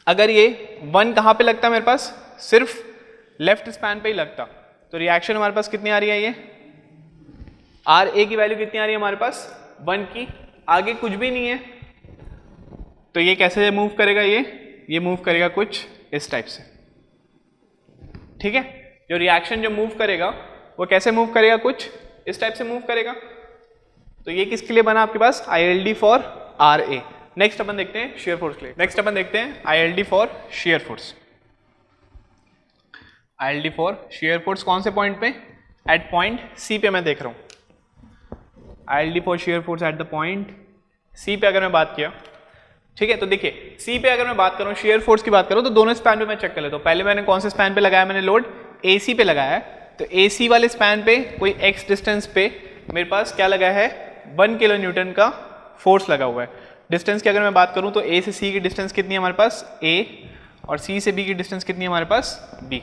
Speaker 1: अगर ये 1 कहाँ पे लगता है मेरे पास, सिर्फ लेफ्ट स्पैन पे ही लगता, तो रिएक्शन हमारे पास कितनी आ रही है, ये आर ए की वैल्यू कितनी आ रही है हमारे पास, 1 की, आगे कुछ भी नहीं है। तो ये कैसे मूव करेगा, ये मूव करेगा कुछ इस टाइप से, ठीक है। जो रिएक्शन जो मूव करेगा वो कैसे मूव करेगा, कुछ इस टाइप से मूव करेगा। तो ये किसके लिए बना आपके पास, ILD for R A. Next अपन देखते हैं शेयर फोर्स के लिए, नेक्स्ट अपन देखते हैं ILD for shear force. ILD for shear force कौन से पॉइंट पे, एट पॉइंट सी पे मैं देख रहा हूं। ILD for shear force at the point C पे अगर मैं बात किया, ठीक है। तो देखिए सी पे अगर मैं बात करूं, शेयर फोर्स की बात करूं, तो दोनों स्पैन पे मैं चेक कर लेता हूं। पहले मैंने कौन से स्पैन पे लगाया, मैंने लोड AC पे लगाया है। तो AC वाले स्पैन पे कोई x डिस्टेंस पे मेरे पास क्या लगा है, 1 किलो न्यूटन का फोर्स लगा हुआ है। डिस्टेंस की अगर मैं बात करूं तो A से C की डिस्टेंस कितनी है हमारे पास, A, और C से B की डिस्टेंस कितनी है हमारे पास, B।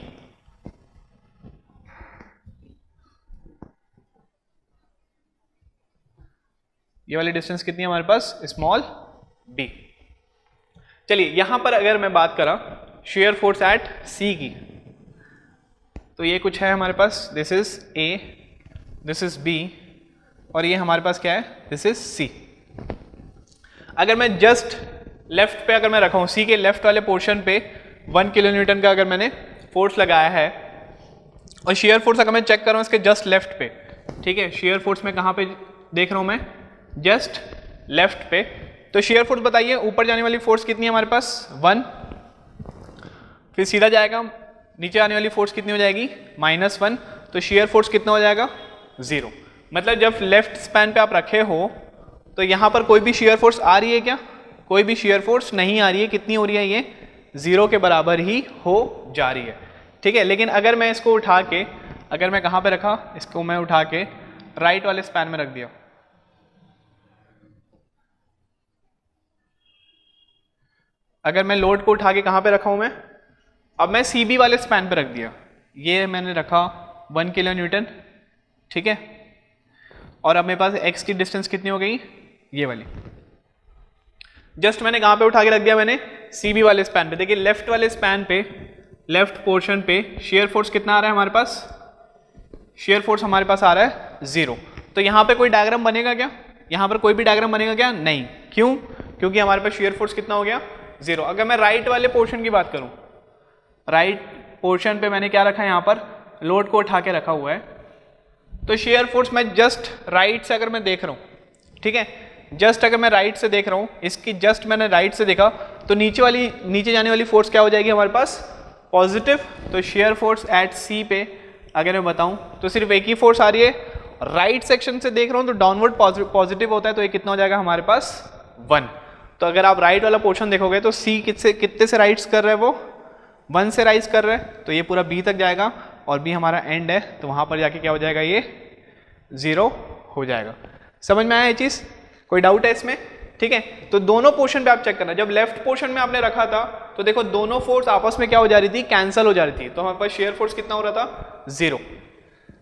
Speaker 1: ये वाली डिस्टेंस कितनी है हमारे पास, स्मॉल b। चलिए यहां पर अगर मैं बात करा शेयर फोर्स एट C की, तो ये कुछ है हमारे पास, this is A, this is B, और ये हमारे पास क्या है, दिस इज C। अगर मैं जस्ट लेफ्ट पे अगर मैं रखा हूं, C के लेफ्ट वाले पोर्शन पे 1 किलो न्यूटन का अगर मैंने फोर्स लगाया है, और शेयर फोर्स अगर मैं चेक कर रहा हूं इसके जस्ट लेफ्ट पे, ठीक है। शेयर फोर्स में कहां पे देख रहा हूं मैं, जस्ट लेफ्ट पे। तो शेयर फोर्स बताइए, ऊपर जाने वाली फोर्स कितनी है हमारे पास, 1, फिर सीधा जाएगा, नीचे आने वाली फोर्स कितनी हो जाएगी, -1। तो शेयर फोर्स कितना हो जाएगा, 0। मतलब जब लेफ्ट स्पैन पे आप रखे हो तो यहां पर कोई भी शेयर फोर्स आ रही है क्या, कोई भी शेयर फोर्स नहीं आ रही है। कितनी हो रही है, ये 0 के बराबर ही हो जा रही है, ठीक है। लेकिन अगर मैं इसको उठा के, अगर मैं कहां पे रखा, इसको मैं उठा के राइट वाले स्पैन में रख दिया, अगर मैं लोड को उठा के कहाँ पे रखा हूँ मैं, अब मैं सी बी वाले स्पैन पे रख दिया, ये मैंने रखा 1 किलो न्यूटन, ठीक है, और अब मेरे पास एक्स की डिस्टेंस कितनी हो गई, ये वाली। जस्ट मैंने कहाँ पे उठा के रख दिया, मैंने सी बी वाले स्पैन पे। देखिए लेफ्ट वाले स्पैन पे, लेफ्ट पोर्शन पे शेयर फोर्स कितना आ रहा है हमारे पास, शेयर फोर्स हमारे पास आ रहा है 0। तो यहाँ पे कोई डायग्राम बनेगा क्या, यहाँ पर कोई भी डायग्राम बनेगा क्या, नहीं। क्यों, क्योंकि हमारे पास शेयर फोर्स कितना हो गया, 0। अगर मैं राइट वाले पोर्शन की बात करूँ, राइट पोर्शन पे मैंने क्या रखा है, यहाँ पर लोड को उठा के रखा हुआ है, तो शेयर फोर्स मैं जस्ट राइट से अगर मैं देख रहा हूँ, ठीक है, जस्ट अगर मैं राइट से देख रहा हूँ, इसकी जस्ट मैंने राइट से देखा, तो नीचे जाने वाली फोर्स क्या हो जाएगी हमारे पास, पॉजिटिव। तो शेयर फोर्स एट सी पे अगर मैं बताऊँ तो सिर्फ एक ही फोर्स आ रही है, राइट सेक्शन से देख रहा हूँ तो डाउनवर्ड पॉजिटिव होता है, तो ये कितना हो जाएगा हमारे पास 1। तो अगर आप राइट वाला पोर्शन देखोगे तो सी कितने से राइट्स कर रहे हैं, वो 1 से राइज कर रहे हैं, तो ये पूरा बी तक जाएगा और बी हमारा एंड है, तो वहाँ पर जाके क्या हो जाएगा, ये 0 हो जाएगा। समझ में आया ये चीज़, कोई डाउट है इसमें, ठीक है। तो दोनों पोर्शन पे आप चेक करना, जब लेफ्ट पोर्शन में आपने रखा था तो देखो दोनों फोर्स आपस में क्या हो जा रही थी, कैंसिल हो जा रही थी, तो हमारे पास शेयर फोर्स कितना हो रहा था, 0।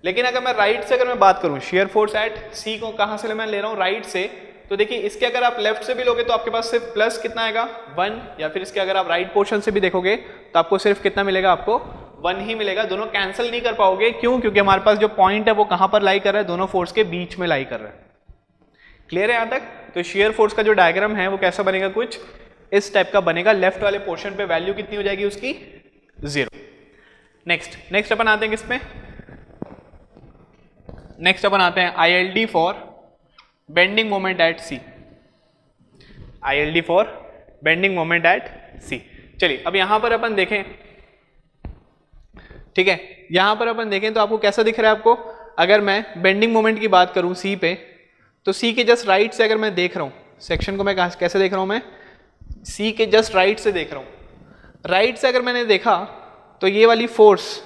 Speaker 1: लेकिन अगर मैं राइट से अगर मैं बात करूं, शेयर फोर्स एट सी को कहां से मैं ले रहा हूं, राइट से, तो देखिए इसके अगर आप लेफ्ट से भी लोगे तो आपके पास सिर्फ प्लस कितना आएगा 1, या फिर इसके अगर आप राइट पोर्शन से भी देखोगे तो आपको सिर्फ कितना मिलेगा, आपको 1 ही मिलेगा। दोनों कैंसिल नहीं कर पाओगे, क्यों, क्योंकि हमारे पास जो पॉइंट है वो कहां पर लाई कर रहा है, दोनों फोर्स के बीच में लाई कर रहा है। क्लियर है यहां तक। तो शेयर फोर्स का जो डायग्राम है वो कैसा बनेगा, कुछ इस टाइप का बनेगा। लेफ्ट वाले पोर्शन पे वैल्यू कितनी हो जाएगी उसकी, 0। नेक्स्ट अपन आते हैं किसमें, नेक्स्ट अपन आते हैं ILD for bending moment at C, ILD for bending moment at C. चलिए अब यहां पर अपन देखें, ठीक है, यहां पर अपन देखें तो आपको कैसा दिख रहा है, आपको अगर मैं बेंडिंग मोमेंट की बात करूं सी पे, तो सी के जस्ट राइट से अगर मैं देख रहा हूं सेक्शन को, मैं कैसे देख रहा हूं, मैं सी के जस्ट राइट से देख रहा हूं। राइट से अगर मैंने देखा तो ये वाली फोर्स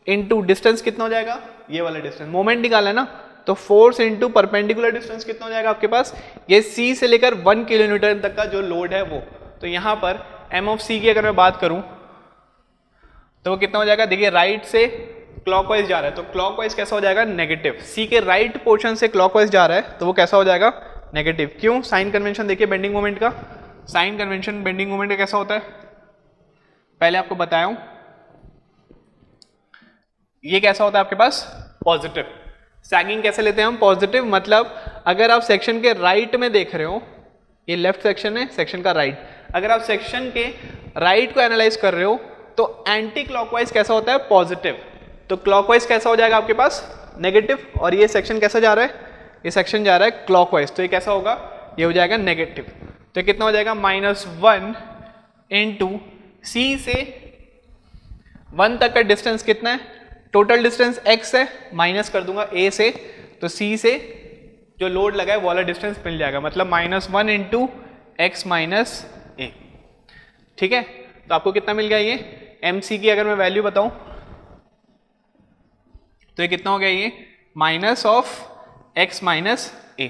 Speaker 1: इनटू डिस्टेंस कितना हो जाएगा, ये वाला डिस्टेंस, मोमेंट निकाला है ना, तो फोर्स इनटू परपेंडिकुलर डिस्टेंस कितना हो जाएगा आपके पास, ये सी से लेकर 1 किलो न्यूटन तक का जो लोड है वो। तो यहां पर एम ऑफ सी की अगर मैं बात करूं तो वो कितना हो जाएगा, देखिए राइट से क्लॉकवाइज जा रहा है, तो क्लॉकवाइज कैसा हो जाएगा, नेगेटिव। सी के राइट पोर्शन से क्लॉकवाइज जा रहा है तो वो कैसा हो जाएगा, नेगेटिव। क्यों, साइन कन्वेंशन देखिए बेंडिंग मोमेंट का, साइन कन्वेंशन बेंडिंग मोमेंट का कैसा होता है, पहले आपको बताया हूं, ये कैसा होता है आपके पास, पॉजिटिव। सैगिंग कैसे लेते हैं हम, पॉजिटिव, मतलब अगर आप सेक्शन के राइट में देख रहे हो, ये लेफ्ट सेक्शन है, सेक्शन का राइट, अगर आप सेक्शन के राइट को एनालाइज कर रहे हो तो एंटी क्लॉकवाइज कैसा होता है, पॉजिटिव। तो क्लॉकवाइज कैसा हो जाएगा आपके पास, नेगेटिव। और ये सेक्शन कैसा जा रहा है, ये सेक्शन जा रहा है क्लॉकवाइज, तो ये कैसा होगा, ये हो जाएगा नेगेटिव। तो ये कितना हो जाएगा, -1 इंटू सी से 1 तक का डिस्टेंस कितना है, टोटल डिस्टेंस x है, माइनस कर दूंगा a से, तो c से जो लोड लगा है वो वाला डिस्टेंस मिल जाएगा, मतलब -1 इंटू एक्स माइनस ए। ठीक है, तो आपको कितना मिल गया, ये mc की अगर मैं वैल्यू बताऊं तो ये कितना हो गया, ये -(x - a).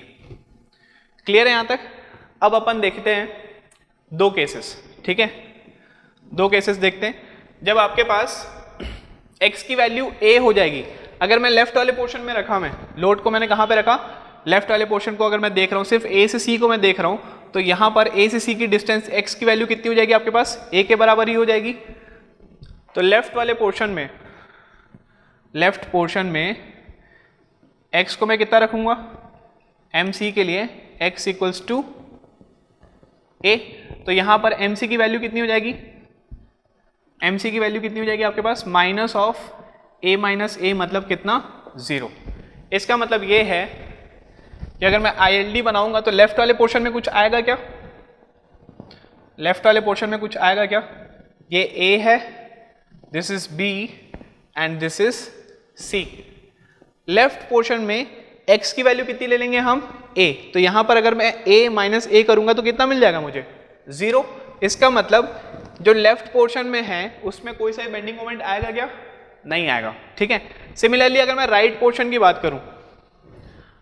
Speaker 1: क्लियर है यहां तक। अब अपन देखते हैं दो केसेस, ठीक है, दो केसेस देखते हैं। जब आपके पास x की वैल्यू a हो जाएगी, अगर मैं लेफ्ट वाले पोर्शन में रखा, मैं लोड को मैंने कहां पे रखा, लेफ्ट वाले पोर्शन को अगर मैं देख रहा हूं, सिर्फ a से c को मैं देख रहा हूं, तो यहां पर a से c की डिस्टेंस x की वैल्यू कितनी हो जाएगी आपके पास, a के बराबर ही हो जाएगी। तो लेफ्ट वाले पोर्शन में, लेफ्ट पोर्शन में x को मैं कितना रखूंगा, mc के लिए x इक्वल्स टू a, तो यहां पर mc की वैल्यू कितनी हो जाएगी, mc की वैल्यू कितनी हो जाएगी आपके पास, -(a - a) मतलब कितना, 0। इसका मतलब ये है कि अगर मैं ILD बनाऊंगा तो लेफ्ट वाले पोर्शन में कुछ आएगा क्या, लेफ्ट वाले पोर्शन में कुछ आएगा क्या, ये A है, this is B and this is C। Left portion में x की वैल्यू कितनी ले लेंगे हम, A, तो यहां पर अगर मैं a - a करूंगा तो कितना मिल जाएगा मुझे, 0। इसका मतलब जो लेफ्ट पोर्शन में है उसमें कोई सा बेंडिंग मोमेंट आएगा क्या, नहीं आएगा। ठीक है, सिमिलरली अगर मैं राइट पोर्शन की बात करूं,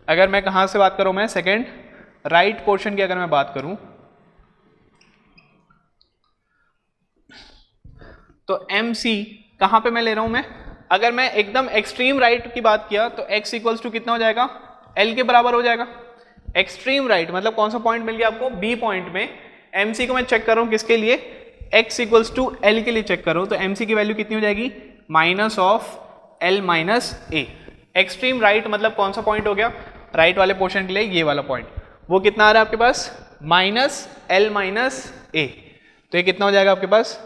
Speaker 1: अगर मैं कहां से बात करूं, मैं सेकंड राइट पोर्शन की अगर मैं बात करूं तो एम सी कहाँ पे मैं ले रहा हूँ मैं, अगर मैं एकदम एक्सट्रीम राइट की बात किया तो x इक्वल्स टू कितना हो जाएगा, l के बराबर हो जाएगा। एक्सट्रीम राइट मतलब कौन सा पॉइंट मिल गया आपको, b पॉइंट में एम सी को मैं चेक कर रहा हूँ किसके लिए, x इक्वल्स टू l के लिए चेक कर रहा हूँ, तो एम सी की वैल्यू कितनी हो जाएगी, minus of l minus A. Extreme right मतलब कौन सा पॉइंट हो गया, राइट वाले पोर्शन के लिए ये वाला पॉइंट, वो कितना आ रहा है आपके पास, माइनस l माइनस ए। तो ये कितना हो जाएगा आपके पास,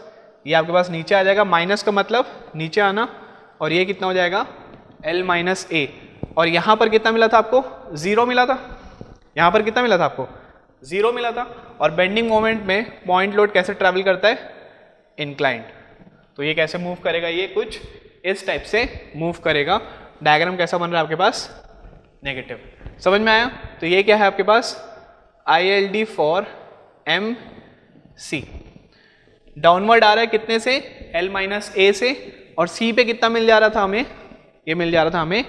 Speaker 1: ये आपके पास नीचे आ जाएगा, माइनस का मतलब नीचे आना, और ये कितना हो जाएगा l माइनस ए। और यहाँ पर कितना मिला था आपको, 0 मिला था, यहाँ पर कितना मिला था आपको, 0 मिला था। और बेंडिंग मोमेंट में पॉइंट लोड कैसे ट्रैवल करता है, इंक्लाइंड। तो ये कैसे मूव करेगा, ये कुछ इस टाइप से मूव करेगा। डायग्राम कैसा बन रहा है आपके पास, नेगेटिव। समझ में आया। तो ये क्या है आपके पास, ILD for M C, downward आ रहा है कितने से, l माइनस ए से, और c पे कितना मिल जा रहा था हमें, ये मिल जा रहा था हमें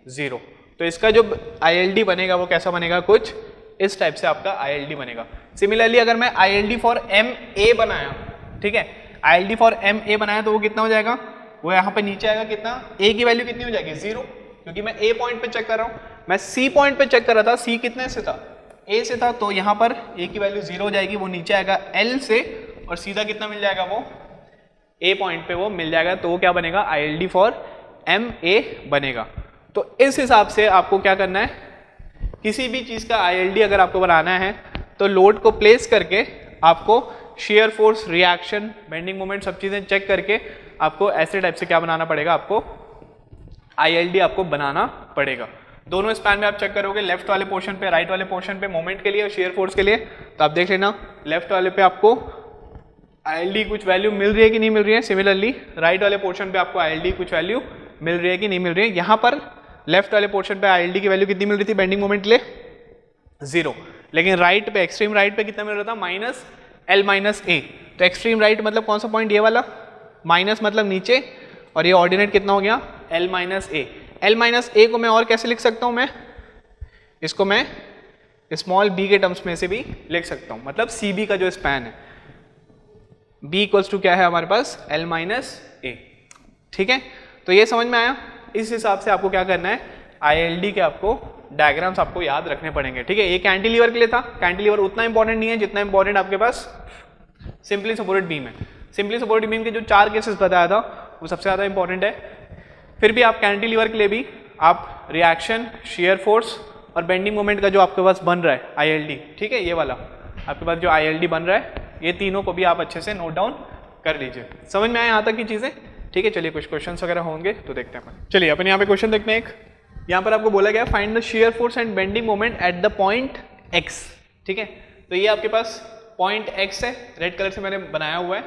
Speaker 1: 0। तो इसका जो ILD बनेगा वो कैसा बनेगा, कुछ इस टाइप से आपका ILD बनेगा। सिमिलरली अगर मैं ILD फॉर एम ए बनाया, ठीक है, ILD फॉर एम ए बनाया तो वो कितना हो जाएगा, वो यहाँ पे नीचे आएगा कितना, a की वैल्यू कितनी हो जाएगी, 0, क्योंकि मैं a पॉइंट पे चेक कर रहा हूँ। मैं c पॉइंट पे चेक कर रहा था, c कितने से था, a से था, तो यहाँ पर a की वैल्यू 0 हो जाएगी, वो नीचे आएगा l से, और सीधा कितना मिल जाएगा, वो a पॉइंट पे वो मिल जाएगा। तो वो क्या बनेगा, ILD फॉर एम ए बनेगा। तो इस हिसाब से आपको क्या करना है, किसी भी चीज़ का ILD अगर आपको बनाना है तो लोड को प्लेस करके आपको shear force, reaction, bending moment सब चीज़ें चेक करके आपको ऐसे टाइप से क्या बनाना पड़ेगा, आपको ILD आपको बनाना पड़ेगा। दोनों स्पैन में आप चेक करोगे, लेफ्ट वाले पोर्शन पे, राइट वाले पोर्शन पे मोमेंट के लिए और शेयर फोर्स के लिए। तो आप देख लेना लेफ्ट वाले पे आपको ILD कुछ वैल्यू मिल रही है कि नहीं मिल रही है, सिमिलरली राइट वाले पोर्शन पे आपको ILD कुछ वैल्यू मिल रही है कि नहीं मिल रही है। यहाँ पर लेफ्ट वाले पोर्शन पे ILD की वैल्यू कितनी मिल रही थी बेंडिंग मोमेंट के लिए, 0, लेकिन राइट पे, एक्सट्रीम राइट पे कितना मिल रहा था, माइनस l माइनस ए। तो एक्सट्रीम राइट मतलब कौन सा पॉइंट, ये वाला, माइनस मतलब नीचे, और ये ऑर्डिनेट कितना हो गया, l माइनस ए। l माइनस ए को मैं और कैसे लिख सकता हूँ, मैं इसको मैं स्मॉल b के टर्म्स में से भी लिख सकता हूँ, मतलब CB का जो स्पैन है, b इक्वल्स टू क्या है हमारे पास, l माइनस ए। ठीक है, तो ये समझ में आया। इस हिसाब से आपको क्या करना है, ILD के आपको डायग्राम्स आपको याद रखने पड़ेंगे। ठीक है, ये कैंटिलीवर के लिए था, कैंटिलीवर उतना इंपॉर्टेंट नहीं है जितना इंपॉर्टेंट आपके पास सिंपली सपोर्टेड बीम है। सिंपली सपोर्टेड बीम के जो 4 केसेस बताया था वो सबसे ज़्यादा इंपॉर्टेंट है। फिर भी आप कैंटिलीवर के लिए भी आप रिएक्शन, शेयर फोर्स और बेंडिंग मोमेंट का जो आपके पास बन रहा है ILD, ठीक है, ये वाला आपके पास जो ILD बन रहा है, ये तीनों को भी आप अच्छे से नोट डाउन कर लीजिए। समझ में आए यहाँ तक की चीज़ें। ठीक है, चलिए कुछ क्वेश्चंस वगैरह होंगे तो देखते हैं अपन। चलिए अपन यहाँ पे क्वेश्चन देखते हैं। एक यहाँ पर आपको बोला गया find the shear force and bending moment eight the point x। ठीक है, तो ये आपके पास पॉइंट x है, रेड कलर से मैंने बनाया हुआ है।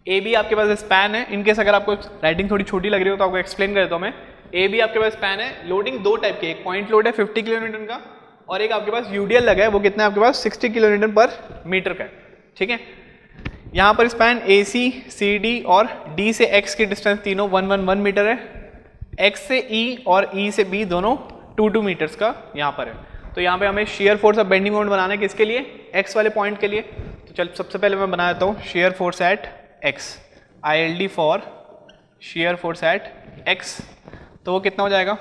Speaker 1: ए बी आपके पास स्पैन है। इनकेस अगर आपको राइटिंग थोड़ी छोटी लग रही हो तो आपको एक्सप्लेन कर देता हूँ मैं। ए बी आपके पास स्पैन है। लोडिंग 2 टाइप के, एक पॉइंट लोड है 50 किलो न्यूटन का, और एक आपके पास यूडीएल लगा है, वो कितना है आपके पास 60 किलो न्यूटन पर मीटर का है। ठीक है, यहाँ पर स्पैन ए सी, सी डी और डी से एक्स की डिस्टेंस तीनों 1 मीटर है। एक्स से ई और ई से बी दोनों 2 मीटर्स का यहाँ पर है। तो यहाँ पे हमें shear force of bending moment बनाना है, किसके लिए, एक्स वाले पॉइंट के लिए। तो चल सबसे पहले मैं बना देता हूँ share force eight x, ILD for shear force eight x. तो वो कितना हो जाएगा,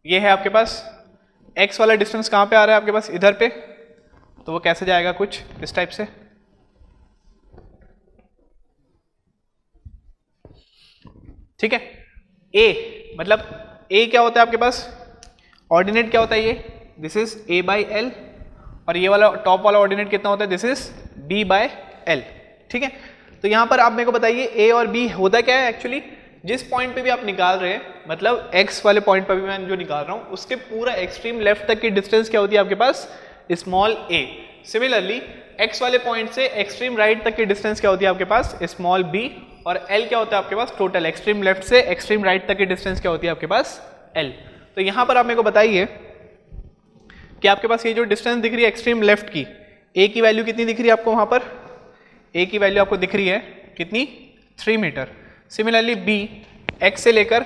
Speaker 1: ये है आपके पास एक्स वाला डिस्टेंस कहाँ पे आ रहा है आपके पास, इधर पे। तो वो कैसे जाएगा, कुछ इस टाइप से। ठीक है, ए मतलब ए क्या होता है आपके पास, ऑर्डिनेट क्या होता है, ये this is a by L, और ये वाला टॉप वाला ऑर्डिनेट कितना होता है, this is b bye L. ठीक है, तो यहां पर आप मेरे को बताइए a और b होता क्या है एक्चुअली। जिस पॉइंट पे भी आप निकाल रहे हैं, मतलब x वाले पॉइंट पर भी मैं जो निकाल रहा हूं, उसके पूरा एक्सट्रीम लेफ्ट तक की डिस्टेंस क्या होती है आपके पास, स्मॉल a। सिमिलरली x वाले पॉइंट से एक्सट्रीम राइट तक की डिस्टेंस क्या होती है आपके पास, स्मॉल b, और l क्या होता है आपके पास, टोटल एक्सट्रीम लेफ्ट से एक्सट्रीम राइट तक की डिस्टेंस क्या होती है आपके पास, l। तो यहां पर आप मेरे को बताइए कि आपके पास ये जो डिस्टेंस दिख रही है एक्सट्रीम लेफ्ट की, a की वैल्यू कितनी दिख रही है आपको, वहां पर a की वैल्यू आपको दिख रही है कितनी, 3 मीटर। सिमिलरली b, x से लेकर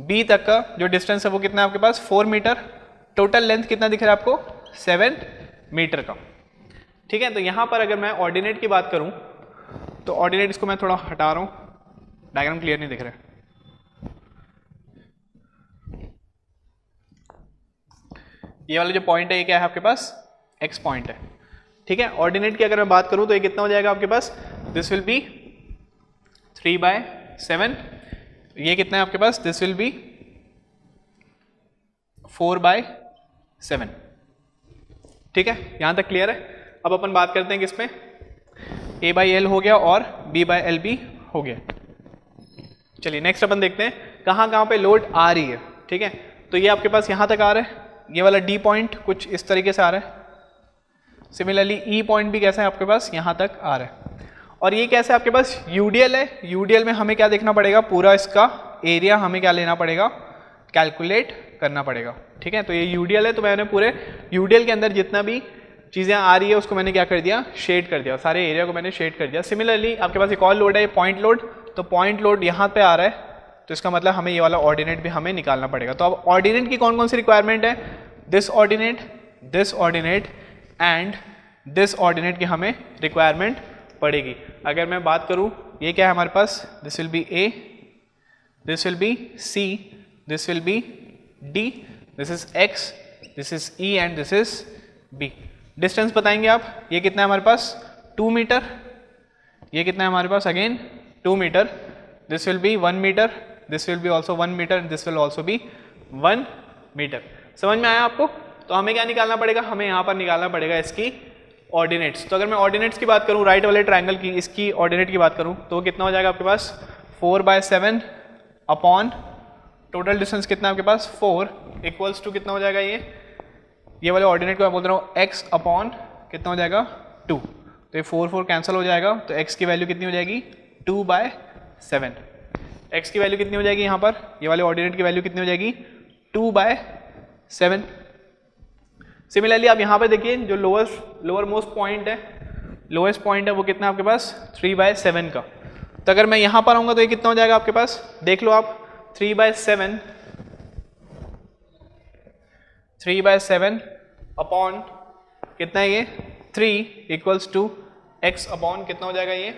Speaker 1: b तक का जो डिस्टेंस है वो कितना है आपके पास, 4 मीटर। टोटल लेंथ कितना दिख रहा है आपको, 7 मीटर का। ठीक है, तो यहां पर अगर मैं ऑर्डिनेट की बात करूं तो ऑर्डिनेट इसको मैं थोड़ा हटा रहा हूँ, डायग्राम क्लियर नहीं दिख रहा है। ये वाला जो पॉइंट है ये क्या है आपके पास, एक्स पॉइंट है, ठीक है। ऑर्डिनेट की अगर मैं बात करूं तो ये कितना हो जाएगा आपके पास, दिस विल बी 3/7, ये कितना है आपके पास, दिस विल बी 4/7, ठीक है। यहां तक क्लियर है। अब अपन बात करते हैं किस पे, A/L हो गया और B/L भी हो गया। चलिए नेक्स्ट अपन देखते हैं कहाँ पे लोड आ रही है, ठीक है। तो ये आपके पास यहां तक आ रहा है, ये वाला D पॉइंट कुछ इस तरीके से आ रहा है। सिमिलरली E पॉइंट भी कैसा है आपके पास, यहाँ तक आ रहा है। और ये कैसे आपके पास UDL है, UDL में हमें क्या देखना पड़ेगा, पूरा इसका एरिया हमें क्या लेना पड़ेगा, कैलकुलेट करना पड़ेगा, ठीक है। तो ये UDL है, तो मैंने पूरे UDL के अंदर जितना भी चीज़ें आ रही है उसको मैंने क्या कर दिया, शेड कर दिया, सारे एरिया को मैंने शेड कर दिया। सिमिलरली आपके पास एक और लोड है, पॉइंट लोड, तो पॉइंट लोड यहाँ पे आ रहा है, तो इसका मतलब हमें ये वाला ऑर्डिनेट भी हमें निकालना पड़ेगा। तो अब ऑर्डिनेट की कौन कौन सी रिक्वायरमेंट है, this ordinate and this ordinate की हमें रिक्वायरमेंट पड़ेगी। अगर मैं बात करूं, ये क्या है हमारे पास, this will be A, this will be C, this will be D, this is X, this is E and this is B। Distance बताएंगे आप, ये कितना है हमारे पास 2 मीटर, ये कितना है हमारे पास again 2 metre, this will be 1 metre, this will be also 1 metre, this will also be 1 metre. समझ में आया आपको। तो हमें क्या निकालना पड़ेगा, हमें यहाँ पर निकालना पड़ेगा इसकी ऑर्डिनेट्स। तो अगर मैं ऑर्डिनेट्स की बात करूँ, राइट वाले ट्रायंगल की इसकी ऑर्डिनेट की बात करूँ तो वो कितना हो जाएगा आपके पास 4/7 अपॉन टोटल डिस्टेंस कितना है आपके पास 4 इक्वल्स टू कितना हो जाएगा, ये वाले ऑर्डिनेट को मैं बोल रहा हूँ x अपॉन कितना हो जाएगा 2। तो ये 4 कैंसिल हो जाएगा, तो x की वैल्यू कितनी हो जाएगी 2/7। x की वैल्यू कितनी हो जाएगी यहाँ पर, ये वाले ऑर्डिनेट की वैल्यू कितनी हो जाएगी 2/7। सिमिलरली आप यहाँ पे देखिए जो लोअर मोस्ट पॉइंट है, लोएस्ट पॉइंट है वो कितना है आपके पास 3/7 का। तो अगर मैं यहाँ पर आऊँगा तो ये कितना हो जाएगा आपके पास, देख लो आप 3/7 अपॉन कितना है ये 3 इक्वल्स टू x अपॉन कितना हो जाएगा, ये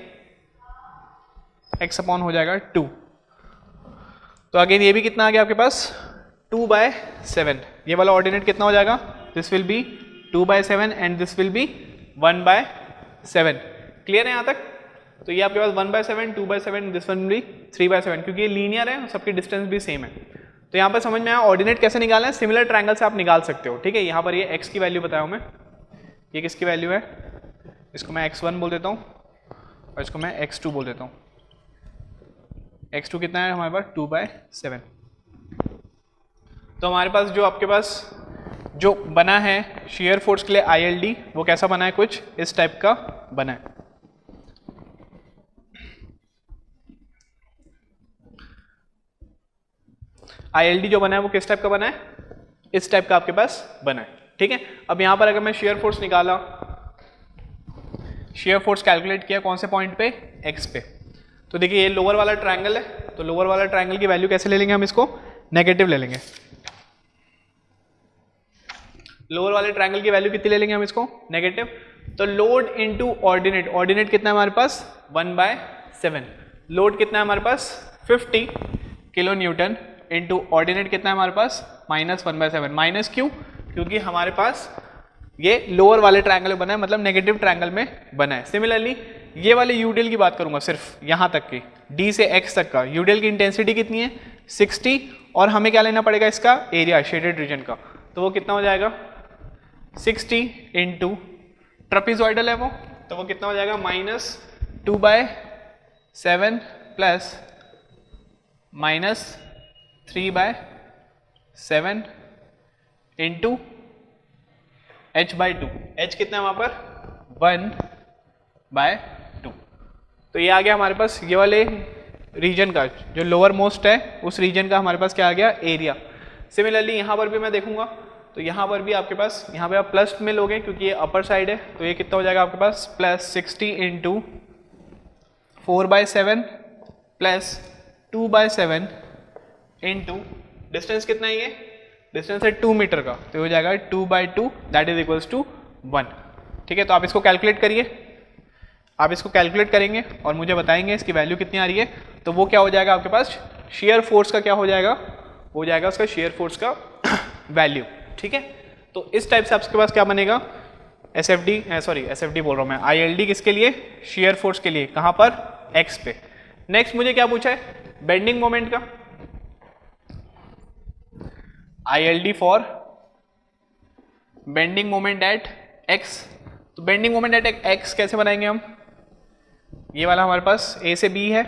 Speaker 1: x अपॉन हो जाएगा 2। तो अगेन ये भी कितना आ गया आपके पास 2/7। ये वाला ऑर्डिनेट कितना हो जाएगा, this will B 2/7 and this will B 1/7। Clear है यहाँ तक। तो ये आपके पास 1/7, 2/7, दिस वन भी 3/7, क्योंकि ये लीनियर है, सबकी डिस्टेंस भी सेम है। तो यहाँ पर समझ में आया ऑर्डिनेट कैसे निकालना है, सिमिलर ट्रायंगल से आप निकाल सकते हो, ठीक है। यहाँ पर ये x की वैल्यू बताया हूँ मैं, ये किसकी वैल्यू है, इसको मैं x1 बोल देता हूँ और इसको मैं x2 बोल देता हूँ। x2 कितना है हमारे पास 2/7। तो हमारे पास जो आपके पास जो बना है शेयर फोर्स के लिए ILD, वो कैसा बना है, कुछ इस टाइप का बना है। ILD जो बना है वो किस टाइप का बना है, इस टाइप का आपके पास बना है, ठीक है। अब यहाँ पर अगर मैं शेयर फोर्स निकाला, शेयर फोर्स कैलकुलेट किया कौन से पॉइंट पे, x पे, तो देखिए ये लोअर वाला ट्रायंगल है, तो लोअर वाला ट्रायंगल की वैल्यू कैसे ले लेंगे हम, इसको नेगेटिव ले लेंगे। लोअर वाले ट्रायंगल की वैल्यू कितनी ले लेंगे हम, इसको नेगेटिव। तो लोड इनटू ऑर्डिनेट, ऑर्डिनेट कितना है हमारे पास 1/7, लोड कितना है हमारे पास 50 किलो न्यूटन इनटू ऑर्डिनेट कितना है हमारे पास -1/7। माइनस क्यों, क्योंकि हमारे पास ये लोअर वाले ट्रायंगल बना है, मतलब नेगेटिव ट्रायंगल में बना है। सिमिलरली ये वाले यूडीएल की बात करूंगा, सिर्फ यहाँ तक की D से X तक का यूडीएल की इंटेंसिटी कितनी है 60, और हमें क्या लेना पड़ेगा इसका एरिया शेडेड रीजन का, तो वो कितना हो जाएगा 60 इंटू ट्रपेजॉइडल है वो, तो वो कितना हो जाएगा -2/7 प्लस -3/7 इंटू h/2। h कितना है वहाँ पर 1/2। तो ये आ गया हमारे पास ये वाले रीजन का, जो लोअर मोस्ट है उस रीजन का हमारे पास क्या आ गया एरिया। सिमिलरली यहाँ पर भी मैं देखूंगा, तो यहाँ पर भी आपके पास, यहाँ पे आप प्लस में लोगे क्योंकि ये अपर साइड है, तो ये कितना हो जाएगा आपके पास +60 इंटू 4/7 प्लस 2/7 इंटू डिस्टेंस कितना है, ये डिस्टेंस है 2 मीटर का, तो हो जाएगा 2/2 दैट इज इक्वल्स टू 1। ठीक है, तो आप इसको कैलकुलेट करिए, आप इसको कैलकुलेट करेंगे और मुझे बताएंगे इसकी वैल्यू कितनी आ रही है, तो वो क्या हो जाएगा आपके पास, शेयर फोर्स का क्या हो जाएगा, हो जाएगा उसका शेयर फोर्स का वैल्यू। ठीक है, तो इस टाइप से आपके पास क्या बनेगा, एसएफडी बोल रहा हूँ मैं, आईएलडी किसके लिए, शेयर फोर्स के लिए, कहाँ पर, एक्स पे। नेक्स्ट मुझे क्या पूछा है, बेंडिंग मोमेंट का, ILD for bending moment eight x. तो बेंडिंग मोमेंट एट एक्स कैसे बनाएंगे हम, ये वाला हमारे पास ए से बी है,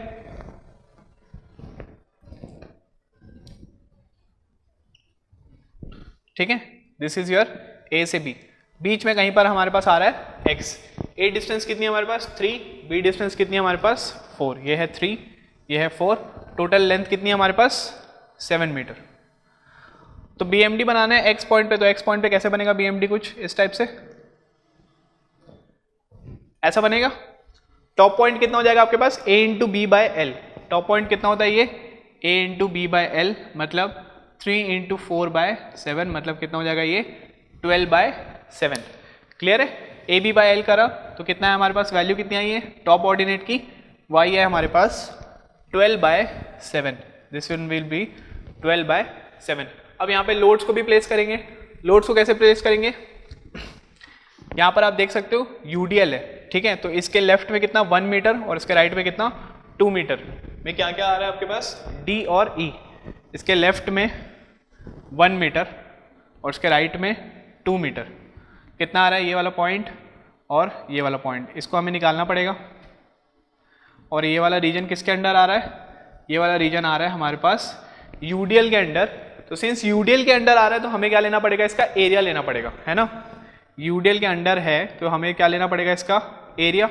Speaker 1: ठीक है, दिस इज योर ए से बी, बीच में कहीं पर हमारे पास आ रहा है एक्स। ए डिस्टेंस कितनी है हमारे पास 3, बी डिस्टेंस कितनी है हमारे पास 4, ये है 3, ये है 4, टोटल लेंथ कितनी है हमारे पास 7 मीटर। तो बीएमडी बनाना है एक्स पॉइंट पे, तो एक्स पॉइंट पे कैसे बनेगा बीएमडी, कुछ इस टाइप से ऐसा बनेगा। टॉप पॉइंट कितना हो जाएगा आपके पास, a into B by L, top point कितना होता है ये, a into B by L, मतलब 3 इंटू 4 बाय 7, मतलब कितना हो जाएगा ये 12 बाय 7। क्लियर है, ए बी बाई एल करा तो कितना है हमारे पास, वैल्यू कितनी आई है टॉप ऑर्डिनेट की, y है हमारे पास 12 by 7, this will be 12 by 7। अब यहाँ पे लोड्स को भी प्लेस करेंगे, लोड्स को कैसे प्लेस करेंगे, यहाँ पर आप देख सकते हो यूडीएल है, ठीक है, तो इसके लेफ्ट में कितना 1 मीटर और इसके राइट में कितना 2 मीटर में क्या क्या आ रहा है आपके पास, डी और ई, इसके लेफ्ट में 1 मीटर और इसके राइट में 2 मीटर, कितना आ रहा है ये वाला पॉइंट और ये वाला पॉइंट, इसको हमें निकालना पड़ेगा। और ये वाला रीजन किसके अंडर आ रहा है, ये वाला रीजन आ रहा है हमारे पास यूडीएल के अंडर। तो सिंस यूडीएल के अंडर आ रहा है तो हमें क्या लेना पड़ेगा, इसका एरिया लेना पड़ेगा, है ना, यूडीएल के अंडर है तो हमें क्या लेना पड़ेगा, इसका एरिया।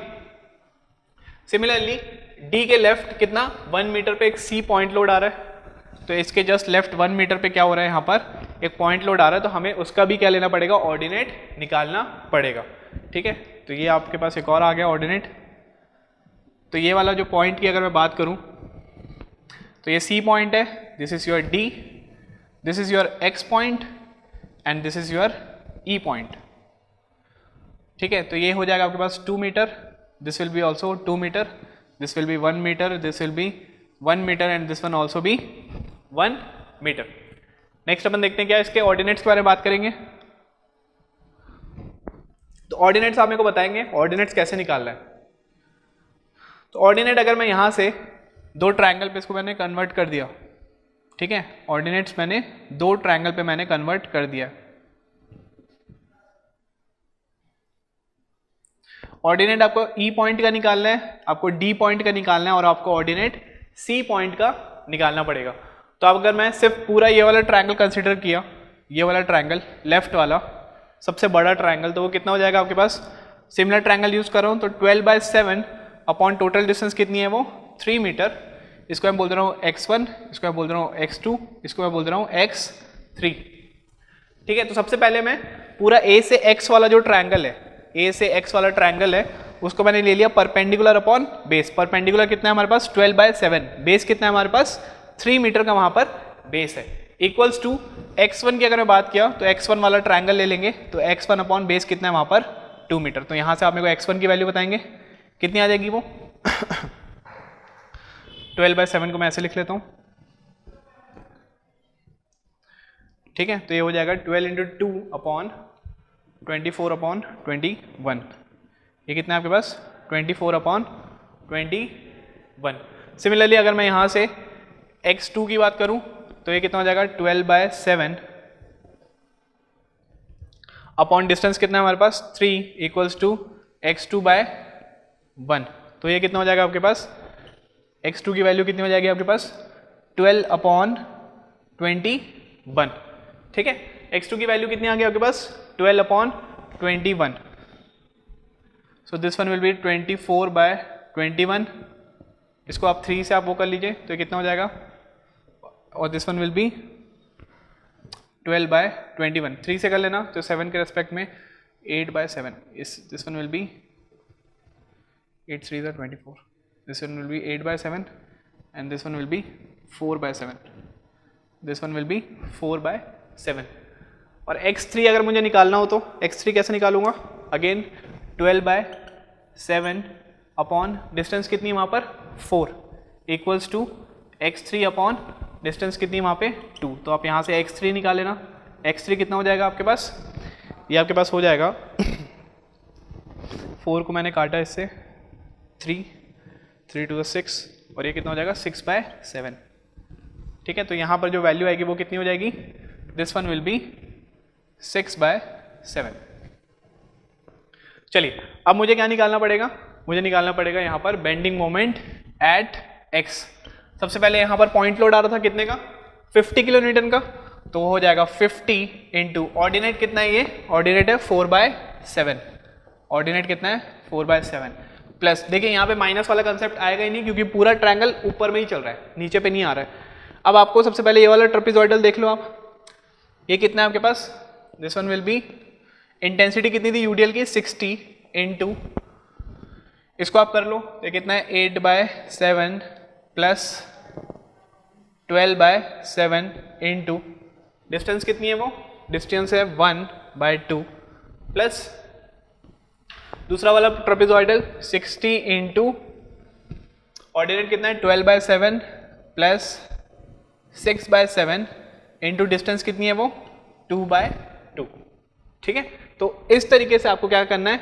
Speaker 1: सिमिलरली डी के लेफ्ट कितना 1 मीटर पे एक सी पॉइंट लोड आ रहा है, तो इसके जस्ट लेफ्ट 1 मीटर पे क्या हो रहा है, यहाँ पर एक पॉइंट लोड आ रहा है, तो हमें उसका भी क्या लेना पड़ेगा, ऑर्डिनेट निकालना पड़ेगा। ठीक है, तो ये आपके पास एक और आ गया ऑर्डिनेट। तो ये वाला जो पॉइंट की अगर मैं बात करूँ तो ये सी पॉइंट है, this is your D, this is your X point and this is your E point. ठीक है, तो ये हो जाएगा आपके पास 2 metre, this will be also 2 metre, this will be 1 metre, this will be 1 metre and this one also be 1 metre. Next अपन देखते हैं क्या इसके ऑर्डिनेट्स के बारे में बात करेंगे। तो ऑर्डिनेट्स आप मेरे को बताएंगे ऑर्डिनेट्स कैसे निकालना है। तो ऑर्डिनेट अगर मैं यहाँ से 2 ट्रायंगल पे इसको मैंने कन्वर्ट कर दिया, ठीक है, ऑर्डिनेट्स मैंने 2 ट्रायंगल पे मैंने कन्वर्ट कर दिया। ऑर्डिनेट आपको ई पॉइंट का निकालना है, आपको डी पॉइंट का निकालना है और आपको ऑर्डिनेट सी पॉइंट का निकालना पड़ेगा। तो अब अगर मैं सिर्फ पूरा ये वाला ट्रायंगल कंसीडर किया, ये वाला ट्रायंगल लेफ्ट वाला सबसे बड़ा ट्रायंगल, तो वो कितना हो जाएगा आपके पास, सिमिलर ट्रायंगल यूज कर रहा हूँ तो 12 बाय 7 अपॉन टोटल डिस्टेंस कितनी है वो 3 मीटर, इसको मैं बोल रहा हूँ x1, इसको मैं बोल रहा हूँ x2, इसको मैं बोल रहा हूँ x3। ठीक है, तो सबसे पहले मैं पूरा a से x वाला जो ट्रायंगल है, a से x वाला ट्रायंगल है, उसको मैंने ले लिया परपेंडिकुलर अपॉन बेस। परपेंडिकुलर कितना है हमारे पास 12 बाय 7, बेस कितना है हमारे पास 3 मीटर का वहां पर बेस है, इक्वल्स टू x1 की अगर मैं बात किया तो x1 वाला ट्रायंगल ले लेंगे, तो x1 अपॉन बेस कितना है वहां पर 2 मीटर। तो यहां से आप मेरे को x1 की वैल्यू बताएंगे कितनी आ जाएगी वो 12 बाय 7 को मैं ऐसे लिख लेता हूं, ठीक है, तो ये हो जाएगा 12 इंटू 2 अपॉन 24 अपॉन 21, ये कितना है आपके पास 24 अपॉन 21। सिमिलरली अगर मैं यहाँ से x2 की बात करूँ तो ये कितना हो जाएगा 12 बाय 7 अपॉन डिस्टेंस कितना है हमारे पास 3 इक्वल्स टू x2 बाय 1, तो ये कितना हो जाएगा आपके पास x2 की वैल्यू कितनी हो जाएगी आपके पास 12 अपॉन 21। ठीक है, x2 की वैल्यू कितनी आ गई आपके पास 12 upon 21, so this one will be 24 by 21, इसको आप 3 से आप वो कर लीजिए तो ये कितना हो जाएगा, और this one will be 12 by 21, 3 से कर लेना तो 7 के रेस्पेक्ट में 8 by 7, this one will be 8 3 is 24, this one will be 8 by 7 and this one will be 4 by 7, this one will be 4 by 7। और x3 अगर मुझे निकालना हो तो x3 कैसे निकालूंगा, अगेन 12 बाय 7 अपॉन डिस्टेंस कितनी है वहाँ पर 4 equals to x3 upon distance कितनी है वहाँ पे 2। तो आप यहाँ से x3 निकाल लेना। x3 कितना हो जाएगा आपके पास, ये आपके पास हो जाएगा 4 को मैंने काटा इससे 3 2 6 और ये कितना हो जाएगा 6/7। ठीक है, तो यहाँ पर जो वैल्यू आएगी वो कितनी हो जाएगी, दिस वन विल बी 6/7। चलिए अब मुझे क्या निकालना पड़ेगा, मुझे निकालना पड़ेगा यहाँ पर बेंडिंग मोमेंट एट x। सबसे पहले यहाँ पर पॉइंट लोड आ रहा था कितने का, 50 किलो न्यूटन का, तो वो हो जाएगा 50 इंटू ऑर्डिनेट कितना है, ये ऑर्डिनेट है 4/7, ऑर्डिनेट कितना है 4/7 प्लस, देखिए यहाँ पे माइनस वाला कंसेप्ट आएगा ही नहीं क्योंकि पूरा ट्रायंगल ऊपर में ही चल रहा है, नीचे पे नहीं आ रहा है। अब आपको सबसे पहले ये वाला ट्रेपेजॉइडल देख लो आप, ये कितना है आपके पास, this one will be, intensity कितनी थी यूडीएल की 60 इंटू, इसको आप कर लो, ये कितना है 8/7 प्लस 12/7 इंटू डिस्टेंस कितनी है, वो डिस्टेंस है 1/2 प्लस दूसरा वाला ट्रेपेजॉइडल 60 इंटू ऑर्डिनेट कितना है 12/7 प्लस 6/7 इंटू डिस्टेंस कितनी है वो 2/2। ठीक है, तो इस तरीके से आपको क्या करना है,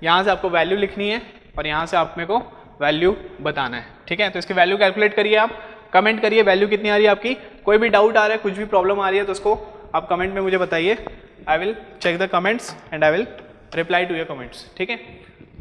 Speaker 1: यहाँ से आपको वैल्यू लिखनी है और यहाँ से आप मेरे को वैल्यू बताना है। ठीक है, तो इसकी वैल्यू कैलकुलेट करिए, आप कमेंट करिए वैल्यू कितनी आ रही है आपकी, कोई भी डाउट आ रहा है, कुछ भी प्रॉब्लम आ रही है तो उसको आप कमेंट में मुझे बताइए, I will check the comments and I will reply to your comments. ठीक है,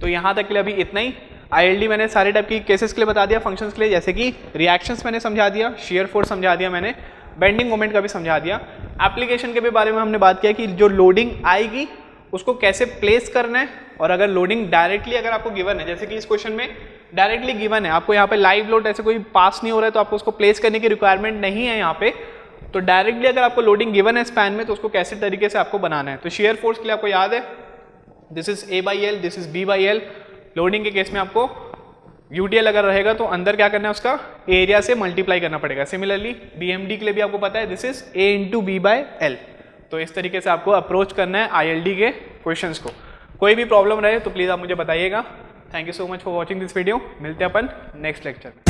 Speaker 1: तो यहाँ तक के लिए अभी इतना ही। ILD मैंने सारे टाइप की केसेस के लिए बता दिया, फंक्शंस के लिए, जैसे कि रिएक्शंस मैंने समझा दिया, शेयर फोर्स समझा दिया मैंने, बेंडिंग मोमेंट का भी समझा दिया। एप्लीकेशन के भी बारे में हमने बात किया कि जो लोडिंग आएगी उसको कैसे प्लेस करना है, और अगर लोडिंग डायरेक्टली अगर आपको गिवन है, जैसे कि इस क्वेश्चन में डायरेक्टली गिवन है, आपको यहाँ पे लाइव लोड ऐसे कोई पास नहीं हो रहा है तो आपको उसको प्लेस करने की रिक्वायरमेंट नहीं है यहाँ पे, तो डायरेक्टली अगर आपको लोडिंग गिवन है स्पैन में तो उसको कैसे तरीके से आपको बनाना है। तो शेयर फोर्स के लिए आपको याद है this is A/L, this is B/L। Loading के केस में आपको UDL अगर रहेगा तो अंदर क्या करना है, उसका एरिया से मल्टीप्लाई करना पड़ेगा। सिमिलरली BMD के लिए भी आपको पता है this is A into B/L। तो इस तरीके से आपको अप्रोच करना है ILD के क्वेश्चंस को। कोई भी प्रॉब्लम रहे तो प्लीज़ आप मुझे बताइएगा। Thank you so much for watching this video, मिलते हैं अपन नेक्स्ट लेक्चर में।